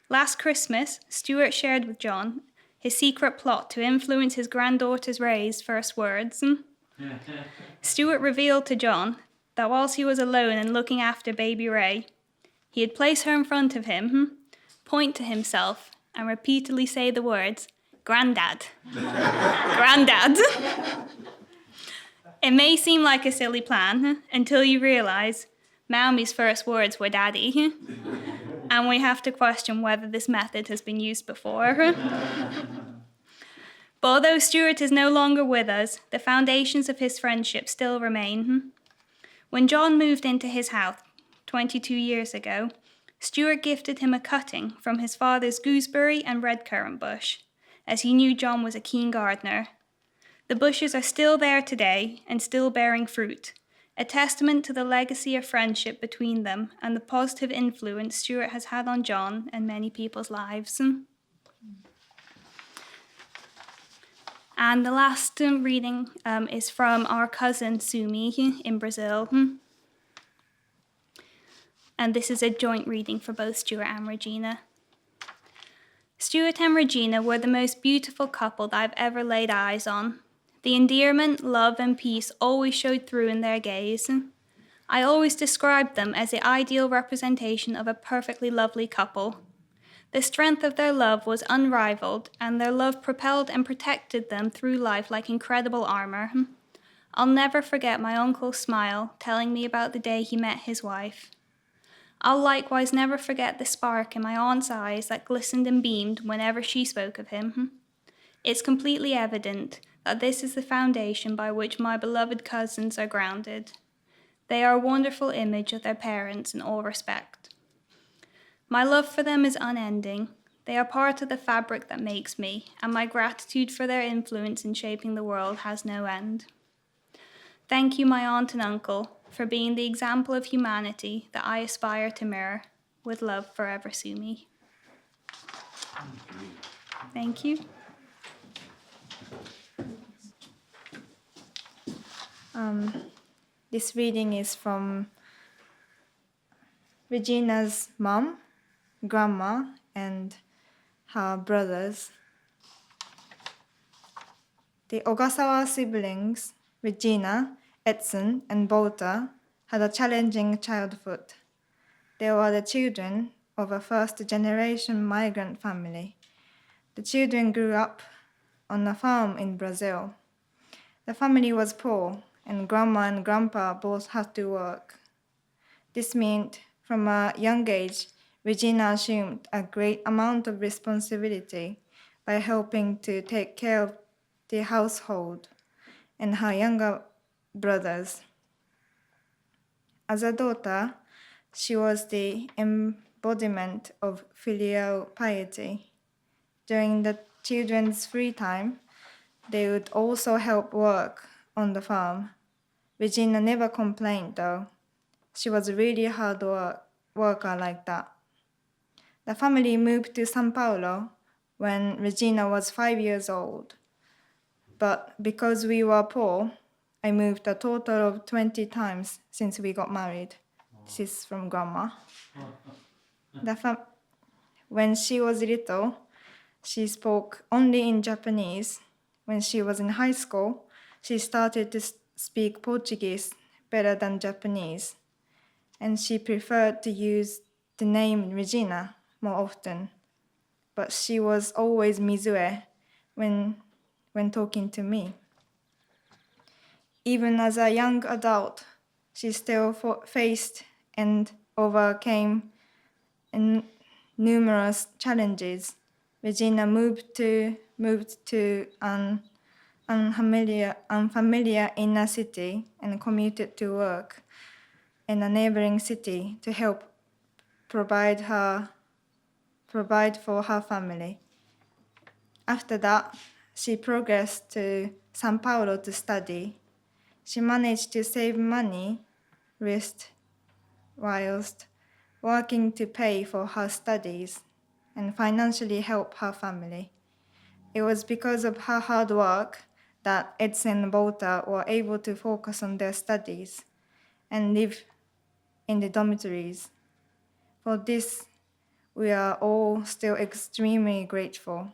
Last Christmas, Stuart shared with John his secret plot to influence his granddaughter Ray's first words. Stuart revealed to John that whilst he was alone and looking after baby Ray, he had placed her in front of him, point to himself, and repeatedly say the words, "Grandad, Grandad." It may seem like a silly plan until you realise Maumie's first words were Daddy, and we have to question whether this method has been used before. But although Stuart is no longer with us, the foundations of his friendship still remain. When John moved into his house 22 years ago, Stuart gifted him a cutting from his father's gooseberry and red currant bush, as he knew John was a keen gardener. The bushes are still there today and still bearing fruit, a testament to the legacy of friendship between them and the positive influence Stuart has had on John and many people's lives. And the last reading is from our cousin Sumi in Brazil. And this is a joint reading for both Stuart and Regina. Stuart and Regina were the most beautiful couple that I've ever laid eyes on. The endearment, love, and peace always showed through in their gaze. I always described them as the ideal representation of a perfectly lovely couple. The strength of their love was unrivaled, and their love propelled and protected them through life like incredible armor. I'll never forget my uncle's smile telling me about the day he met his wife. I'll likewise never forget the spark in my aunt's eyes that glistened and beamed whenever she spoke of him. It's completely evident that this is the foundation by which my beloved cousins are grounded. They are a wonderful image of their parents in all respect. My love for them is unending. They are part of the fabric that makes me, and my gratitude for their influence in shaping the world has no end. Thank you, my aunt and uncle, for being the example of humanity that I aspire to mirror. With love, forever, Sumi. Thank you. This reading is from Regina's mom, grandma, and her brothers. The Ogasawa siblings, Regina, Edson, and Bota, had a challenging childhood. They were the children of a first-generation migrant family. The children grew up on a farm in Brazil. The family was poor, and grandma and grandpa both had to work. This meant from a young age, Regina assumed a great amount of responsibility by helping to take care of the household and her younger brothers. As a daughter, she was the embodiment of filial piety. During the children's free time, they would also help work on the farm. Regina never complained though. She was a really hard worker like that. The family moved to São Paulo when Regina was 5 years old. But because we were poor, I moved a total of 20 times since we got married. This is from grandma. When she was little, she spoke only in Japanese. When she was in high school, she started to speak Portuguese better than Japanese, and she preferred to use the name Regina more often. But she was always Mizue when talking to me. Even as a young adult, she still faced and overcame numerous challenges. Regina moved to an unfamiliar inner city and commuted to work in a neighboring city to help provide for her family. After that, she progressed to São Paulo to study. She managed to save money whilst working to pay for her studies and financially help her family. It was because of her hard work that Edson and Bota were able to focus on their studies and live in the dormitories. For this, we are all still extremely grateful.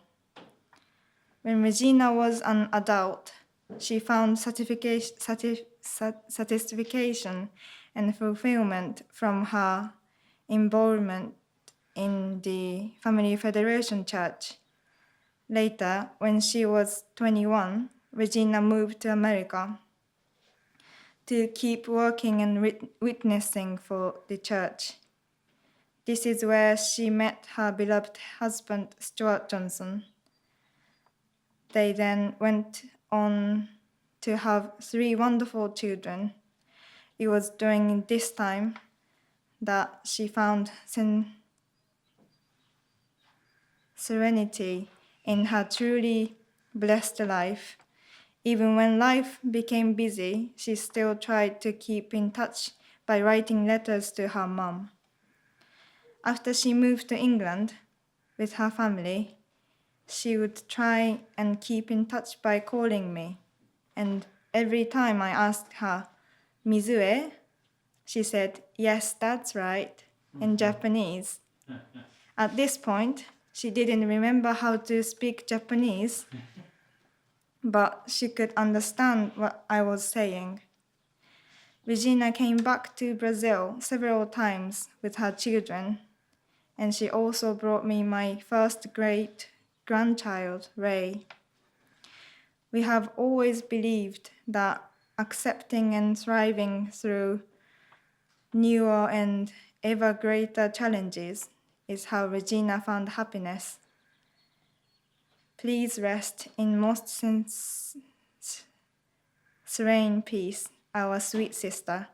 When Regina was an adult, she found satisfaction and fulfillment from her involvement in the Family Federation Church. Later, when she was 21, Regina moved to America to keep working and witnessing for the church. This is where she met her beloved husband, Stuart Johnson. They then went on to have 3 wonderful children. It was during this time that she found serenity in her truly blessed life. Even when life became busy, she still tried to keep in touch by writing letters to her mom. After she moved to England with her family, she would try and keep in touch by calling me. And every time I asked her, "Mizue?" she said, "Yes, that's right," in Japanese. At this point, she didn't remember how to speak Japanese, but she could understand what I was saying. Regina came back to Brazil several times with her children, and she also brought me my first great-grandchild, Ray. We have always believed that accepting and thriving through newer and ever greater challenges is how Regina found happiness. Please rest in most serene peace, our sweet sister.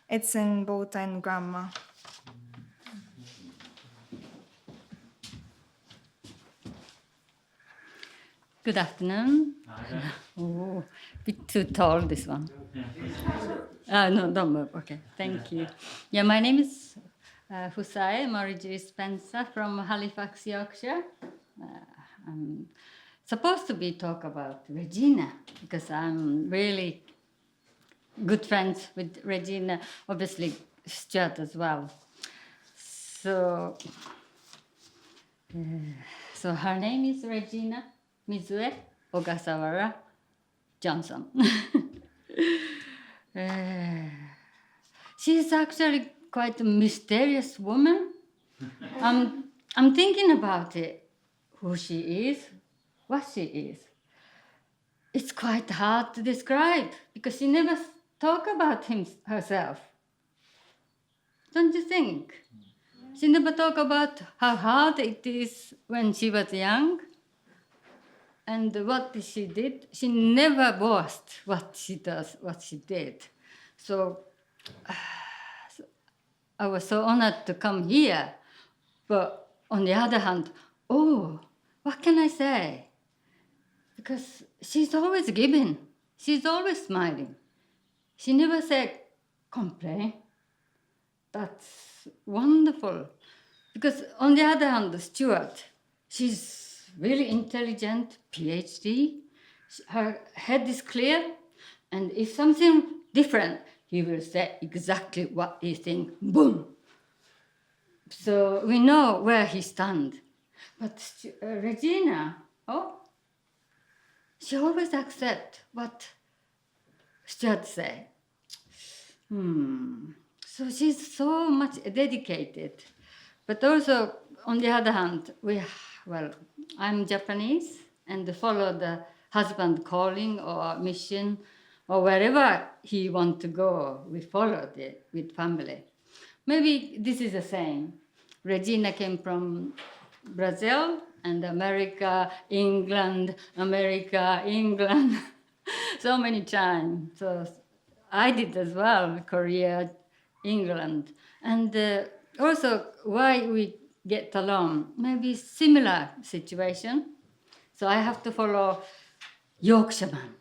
It's in Bota and Grandma. Good afternoon. Oh, bit too tall, this one. No, don't move. Okay, thank you. Yeah, my name is Hussain, Marjorie Spencer from Halifax, Yorkshire. I'm supposed to be talk about Regina because I'm really good friends with Regina, obviously Stuart as well. So her name is Regina Mizue Ogasawara Johnson. She's actually quite a mysterious woman. I'm thinking about it, who she is, what she is. It's quite hard to describe because she never talk about herself. Don't you think? She never talk about how hard it is when she was young and what she did. She never boast what she does, what she did. So I was so honored to come here. But on the other hand, what can I say? Because she's always giving. She's always smiling. She never said, complain. That's wonderful. Because on the other hand, Stuart, she's really intelligent, PhD. Her head is clear. And if something different, he will say exactly what he thinks. Boom. So we know where he stands. But Regina, she always accepts what Stuart say. So she's so much dedicated. But also, on the other hand, I'm Japanese and follow the husband calling or mission or wherever he want to go, we followed it with family. Maybe this is the same. Regina came from Brazil and America, England, so many times. So I did as well, Korea, England. And also why we get along, maybe similar situation. So I have to follow Yorkshireman.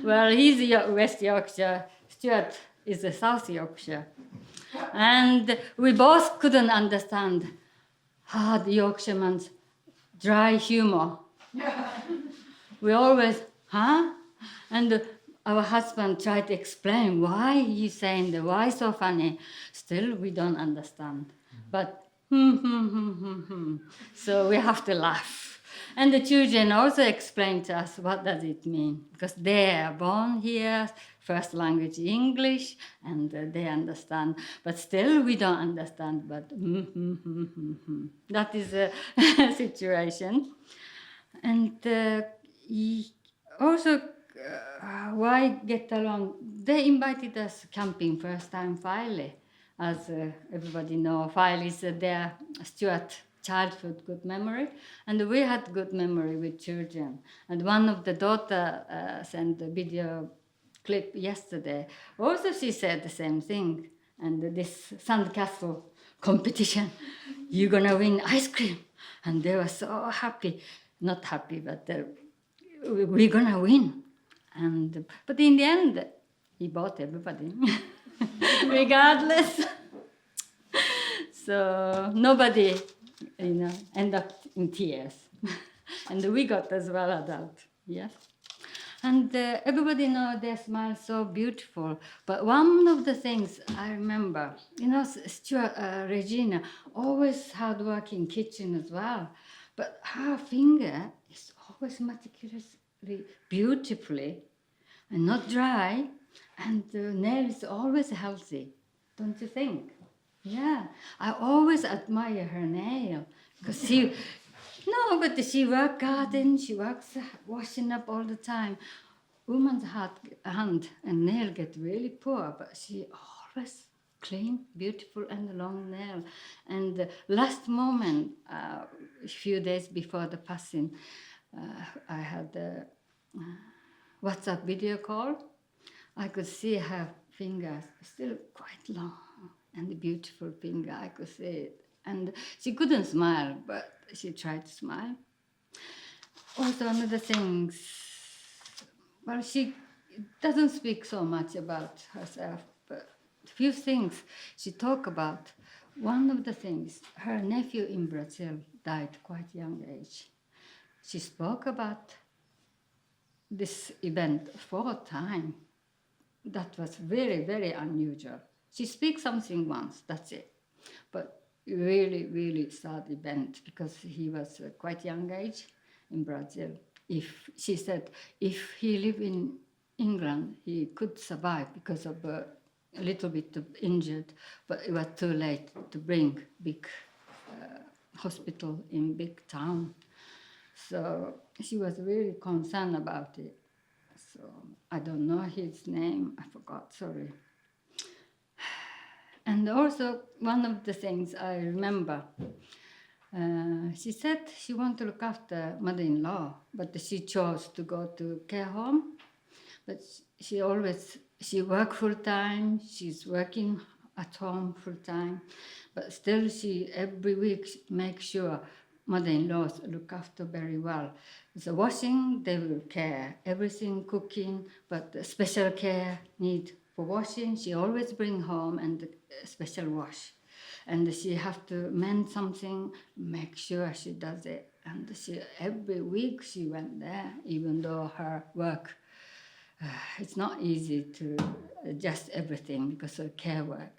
Well, he's West Yorkshire, Stuart is the South Yorkshire. And we both couldn't understand hard Yorkshireman's dry humor. We always, And our husband tried to explain why he's saying the why so funny. Still, we don't understand. But so we have to laugh. And the children also explain to us what does it mean, because they are born here, first language English, and they understand. But still, we don't understand. But that is a situation. And also, why get along? They invited us camping first time, Filey. As everybody knows, Filey is their Stuart childhood good memory, and we had good memory with children. And one of the daughter sent a video clip yesterday. Also, she said the same thing. And this sandcastle competition, you're gonna win ice cream, and they were so happy. Not happy, but we're gonna win. And but in the end, he bought everybody, regardless. So nobody, end up in tears. And we got as well adult, yes. And everybody knows their smile so beautiful. But one of the things I remember, Stuart, Regina, always hard work in kitchen as well. But her finger is always meticulously, beautifully, and not dry. And the nail is always healthy, don't you think? Yeah, I always admire her nail because she works garden, she works washing up all the time. Woman's hand and nail get really poor, but she always clean, beautiful, and long nail. And the last moment, a few days before the passing, I had a WhatsApp video call. I could see her fingers still quite long. And the beautiful finger, I could see it. And she couldn't smile, but she tried to smile. Also, another thing, she doesn't speak so much about herself, but few things she talked about. One of the things, her nephew in Brazil died quite young age. She spoke about this event 4 times. That was very, very unusual. She speaks something once, that's it. But really, really sad event because he was quite young age in Brazil. She said if he lived in England, he could survive because of a little bit of injured, but it was too late to bring big hospital in big town. So she was really concerned about it. So I don't know his name, I forgot, sorry. And also one of the things I remember, she said she wanted to look after mother-in-law, but she chose to go to care home. But she worked full-time, she's working at home full-time, but still she every week makes sure mother-in-laws look after very well. So washing, they will care, everything, cooking, but special care need for washing, she always bring home and special wash. And she have to mend something, make sure she does it. And every week she went there, even though her work, it's not easy to adjust everything because of care work.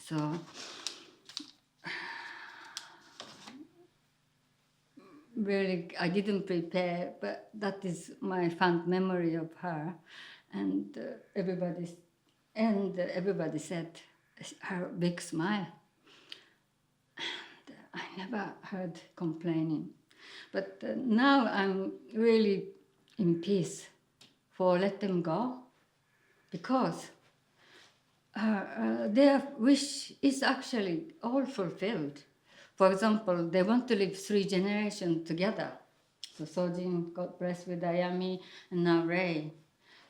So, really, I didn't prepare, but that is my fond memory of her. And everybody said her big smile. And I never heard complaining. But now I'm really in peace for let them go, because their wish is actually all fulfilled. For example, they want to live 3 generations together. So Sojin got blessed with Ayami and now Ray.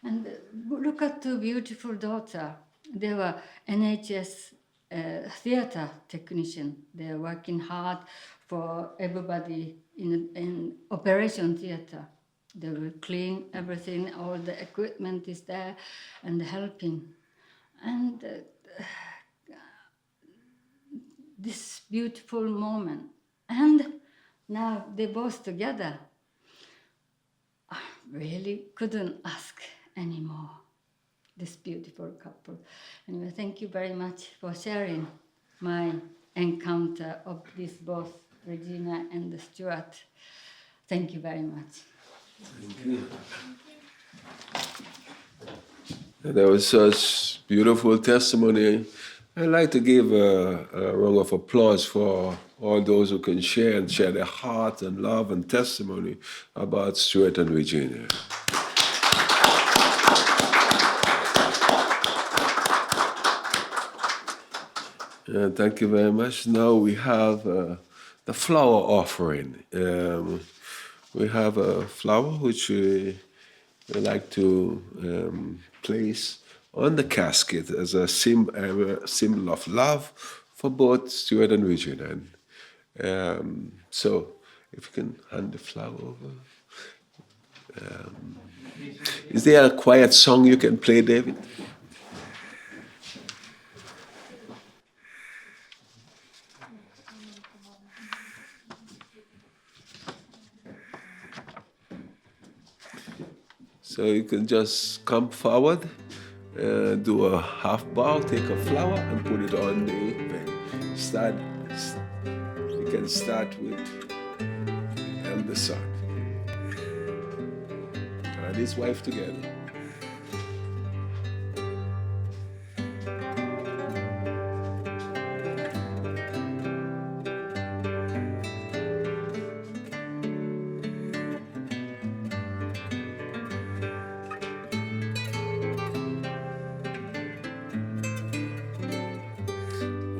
And look at 2 beautiful daughters. They were NHS theater technician. They're working hard for everybody in operation theater. They will clean everything, all the equipment is there, and helping. And this beautiful moment. And now they're both together. I really couldn't ask anymore, this beautiful couple. Anyway, thank you very much for sharing my encounter of these both, Regina and Stuart. Thank you very much. Thank you. That was such beautiful testimony. I'd like to give a round of applause for all those who can share their heart and love and testimony about Stuart and Regina. Thank you very much. Now we have the flower offering. We have a flower which we like to place on the casket as a symbol of love for both Stuart and Regina. So if you can hand the flower over. Is there a quiet song you can play, David? So you can just come forward, do a half bow, take a flower and put it on the pen. You can start with elder son and his wife together.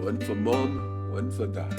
One for mom, one for dad.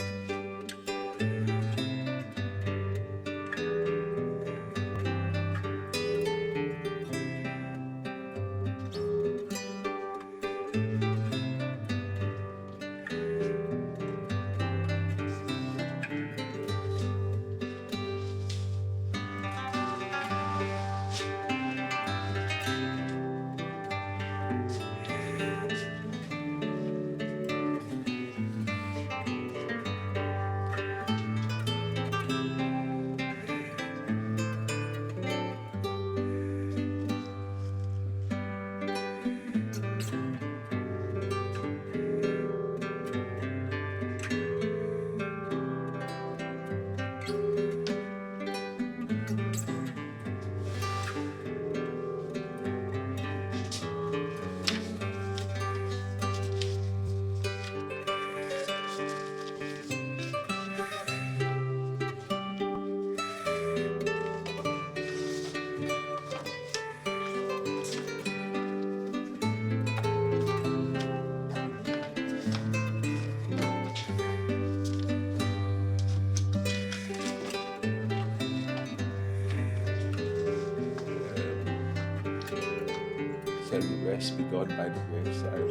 can the rest be done by the graveside.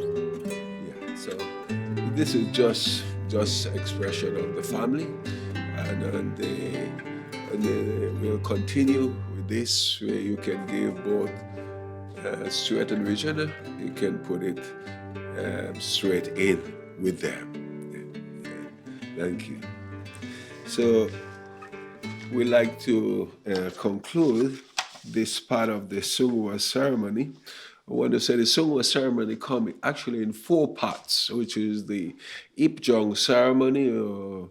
Yeah, so this is just expression of the family, and we'll continue with this, where you can give both Stuart and Regina. You can put it straight in with them. Thank you. So we like to conclude this part of the Seonghwa ceremony. I want to say the Seonghwa ceremony comes actually in 4 parts, which is the Ipjong ceremony, or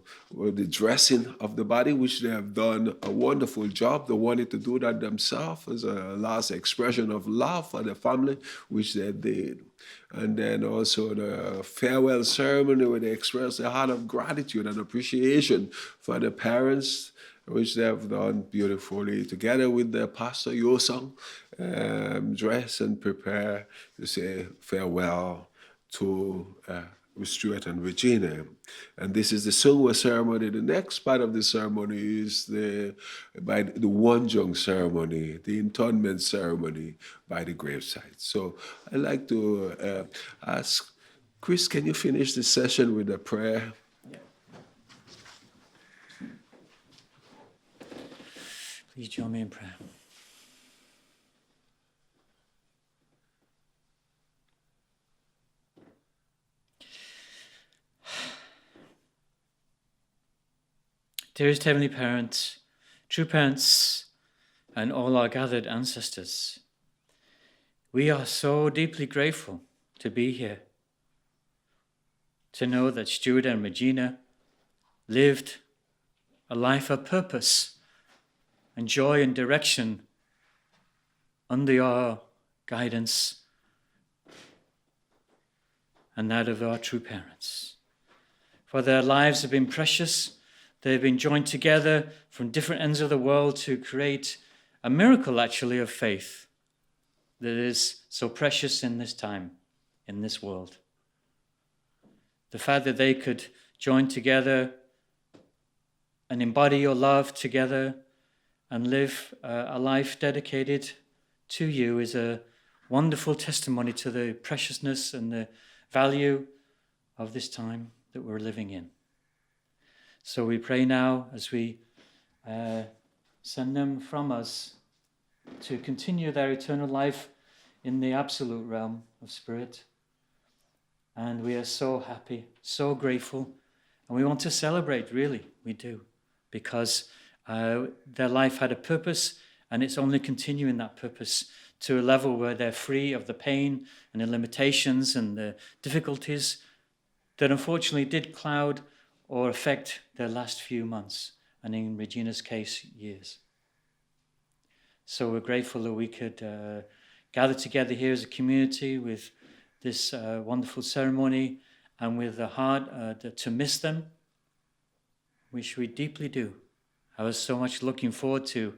the dressing of the body, which they have done a wonderful job. They wanted to do that themselves as a last expression of love for the family, which they did. And then also the farewell ceremony, where they express a heart of gratitude and appreciation for the parents, which they have done beautifully together with their pastor Yosong, dress and prepare to say farewell to Stuart and Regina. And this is the Seonghwa ceremony. The next part of the ceremony is the Wonjong ceremony, the internment ceremony by the graveside. So I'd like to ask Chris, can you finish the session with a prayer? Please join me in prayer. Dearest Heavenly Parents, true parents, and all our gathered ancestors, we are so deeply grateful to be here, to know that Stuart and Regina lived a life of purpose and joy and direction under our guidance and that of our true parents. For their lives have been precious. They've been joined together from different ends of the world to create a miracle, actually, of faith that is so precious in this time, in this world. The fact that they could join together and embody your love together and live a life dedicated to you is a wonderful testimony to the preciousness and the value of this time that we're living in. So we pray now as we send them from us to continue their eternal life in the absolute realm of spirit. And we are so happy, so grateful, and we want to celebrate, really, we do, because their life had a purpose, and it's only continuing that purpose to a level where they're free of the pain and the limitations and the difficulties that unfortunately did cloud or affect their last few months, and in Regina's case, years. So we're grateful that we could gather together here as a community with this wonderful ceremony and with a heart to miss them, which we deeply do. I was so much looking forward to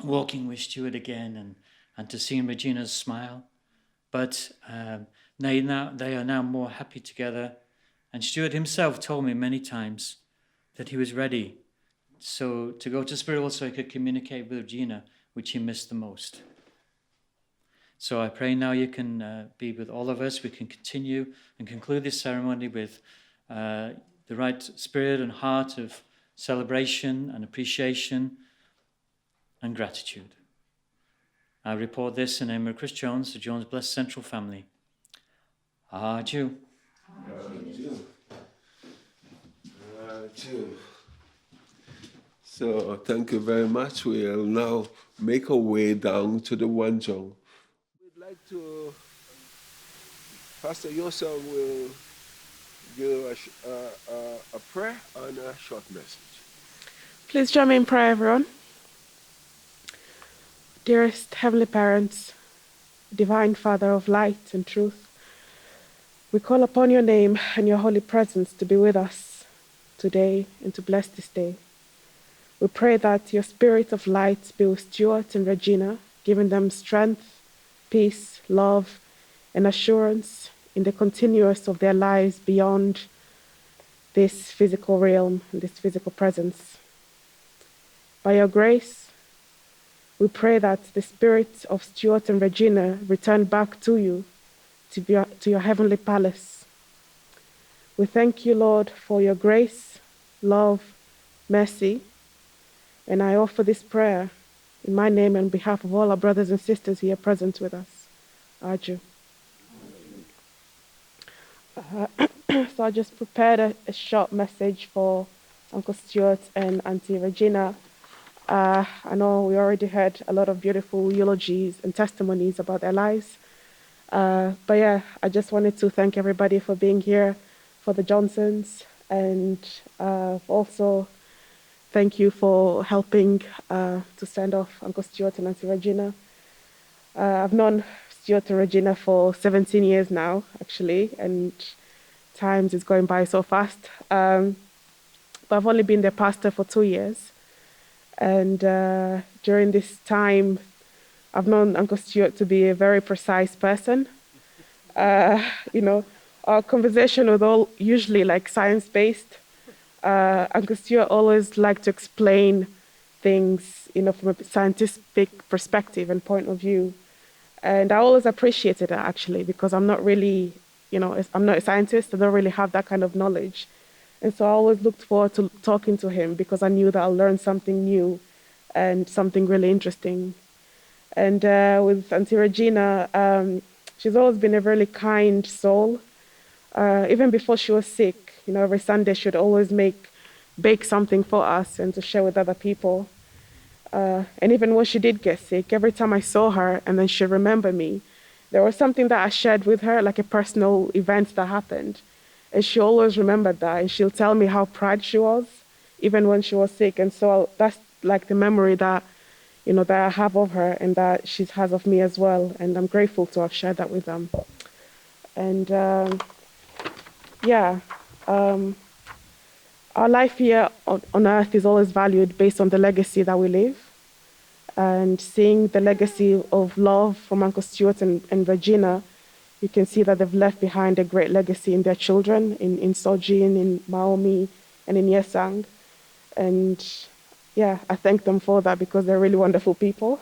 walking with Stuart again and to seeing Regina's smile. But they are now more happy together. And Stuart himself told me many times that he was ready to go to Spirit so he could communicate with Regina, which he missed the most. So I pray now you can be with all of us. We can continue and conclude this ceremony with the right spirit and heart of celebration and appreciation and gratitude. I report this in the name of Chris Jones, the Jones Blessed Central Family. Adieu. So thank you very much. We'll now make our way down to the Wonjong. We'd like to, Pastor Yosong will give a prayer and a short message. Please join me in prayer, everyone. Dearest Heavenly Parents, Divine Father of light and truth, we call upon your name and your holy presence to be with us today and to bless this day. We pray that your spirit of light be with Stuart and Regina, giving them strength, peace, love, and assurance in the continuous of their lives beyond this physical realm and this physical presence. By your grace, We pray that the spirits of Stuart and Regina return back to you, to your heavenly palace. We thank you, Lord, for your grace, love, mercy, and I offer this prayer in my name and on behalf of all our brothers and sisters here present with us. Arju. So I just prepared a short message for Uncle Stuart and Auntie Regina. I know we already heard a lot of beautiful eulogies and testimonies about their lives. But yeah, I just wanted to thank everybody for being here, for the Johnsons, and also thank you for helping to send off Uncle Stuart and Auntie Regina. I've known Stuart and Regina for 17 years now, actually, and times is going by so fast. But I've only been their pastor for 2 years. And during this time, I've known Uncle Stuart to be a very precise person. Our conversation was all usually like science-based. Uncle Stuart always liked to explain things, from a scientific perspective and point of view. And I always appreciated it, actually, because I'm not really, I'm not a scientist. I don't really have that kind of knowledge. And so I always looked forward to talking to him because I knew that I'll learn something new and something really interesting. And with Auntie Regina, she's always been a really kind soul. Even before she was sick, every Sunday she'd always bake something for us and to share with other people. And even when she did get sick, every time I saw her and then she'd remember me, there was something that I shared with her, like a personal event that happened. And she always remembered that, and she'll tell me how proud she was, even when she was sick. And so that's like the memory that, that I have of her and that she has of me as well. And I'm grateful to have shared that with them. And our life here on earth is always valued based on the legacy that we leave. And seeing the legacy of love from Uncle Stuart and Regina, you can see that they've left behind a great legacy in their children, in Sojin, in Maomi, and in Yesang. And yeah, I thank them for that because they're really wonderful people.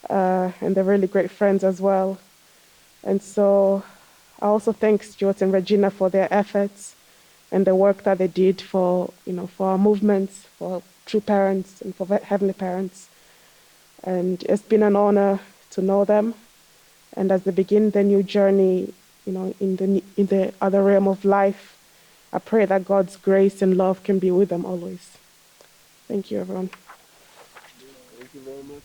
And they're really great friends as well. And so I also thank Stuart and Regina for their efforts and the work that they did for our movements, for true parents and for heavenly parents. And it's been an honor to know them. And as they begin their new journey, in the other realm of life, I pray that God's grace and love can be with them always. Thank you, everyone. Thank you very much.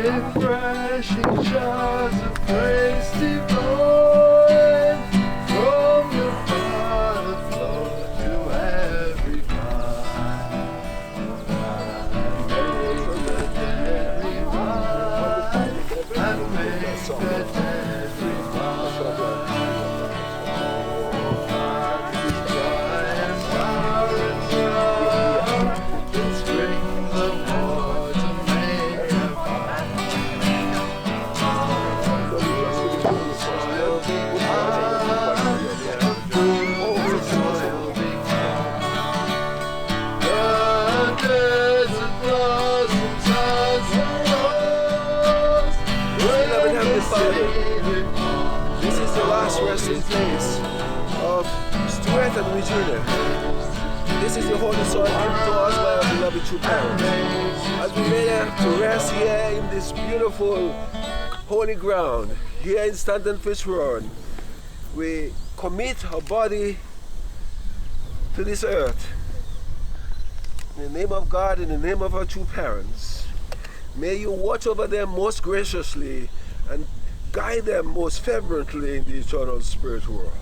Refreshing showers of grace divine, from your Father flow to every mind. And make the dead revive, and make the dead revive. Dry and barren ground, in spring the water make a fire. This is the last resting place of Stuart and Regina. This is the holy soil given to us by our beloved true parents. As we lay to rest here in this beautiful holy ground, here in Stanton Fish Road, we commit our body to this earth. In the name of God, in the name of our two parents, may you watch over them most graciously and guide them most fervently in the eternal spirit world.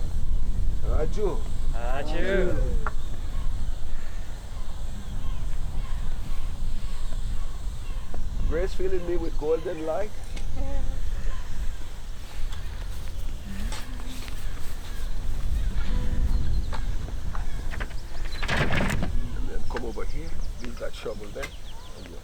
Adieu. Adieu. Grace filling me with golden light. And then come over here, leave that shovel there. And walk.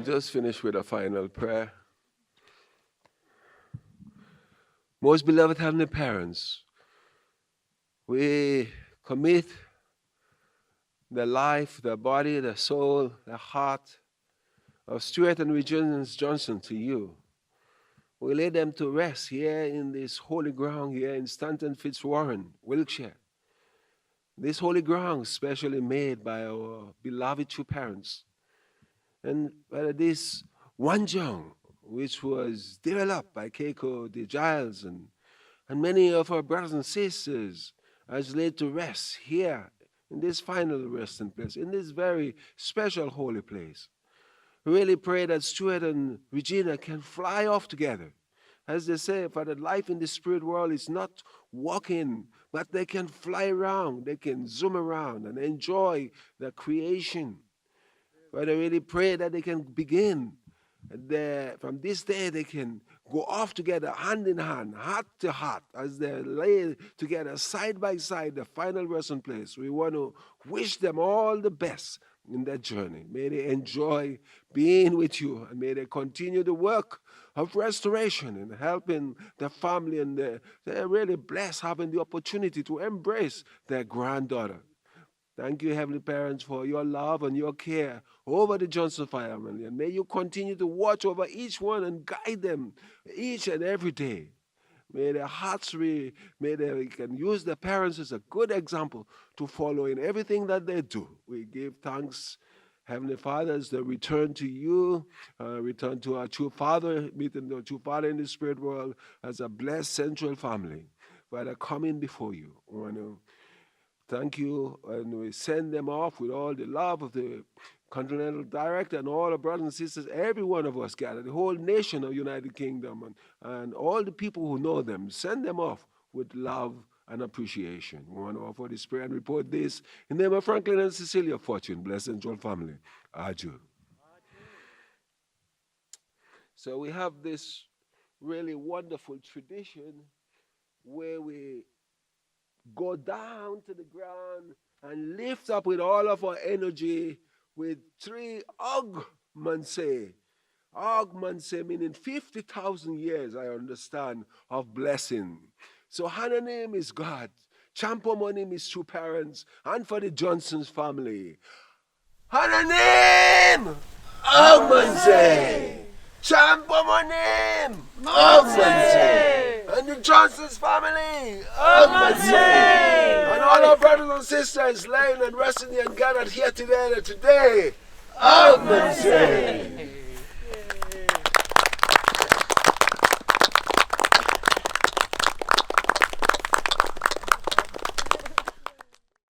Just finish with a final prayer. Most beloved Heavenly Parents, we commit the life, the body, the soul, the heart of Stuart and Regina Johnson to you. We lay them to rest here in this holy ground here in Stanton Fitzwarren, Wiltshire. This holy ground specially made by our beloved two parents. And this one Jung, which was developed by Keiko de Giles and many of our brothers and sisters, has laid to rest here in this final resting place, in this very special holy place. We really pray that Stuart and Regina can fly off together. As they say, for the life in the spirit world is not walking, but they can fly around, they can zoom around and enjoy the creation. But I really pray that they can begin from this day they can go off together, hand in hand, heart to heart, as they lay together side by side, the final resting place. We want to wish them all the best in that journey. May they enjoy being with you, and may they continue the work of restoration and helping the family, and they're really blessed having the opportunity to embrace their granddaughter. Thank you, Heavenly Parents, for your love and your care over the Johnson family. And may you continue to watch over each one and guide them each and every day. May their hearts may they can use their parents as a good example to follow in everything that they do. We give thanks, Heavenly Father, as they return to you, return to our true Father, meeting the true Father in the spirit world as a blessed central family. Father, coming before you. We want to thank you, and we send them off with all the love of the Continental Director and all the brothers and sisters, every one of us gathered, the whole nation of United Kingdom, and all the people who know them. Send them off with love and appreciation. We want to offer this prayer and report this in the name of Franklin and Cecilia Fortune, blessed central family. Adieu. So we have this really wonderful tradition where we go down to the ground and lift up with all of our energy with 3 Augmanse. Augmanse meaning 50,000 years, I understand, of blessing. So Hannah's name is God. Champomo name is true parents. And for the Johnson's family. Hannah's name! Augmanse! Champomo name! Augmanse! And the Johnson's family! Augmanse! And all our brothers and sisters laying and resting and gathered here together today! Augmanse!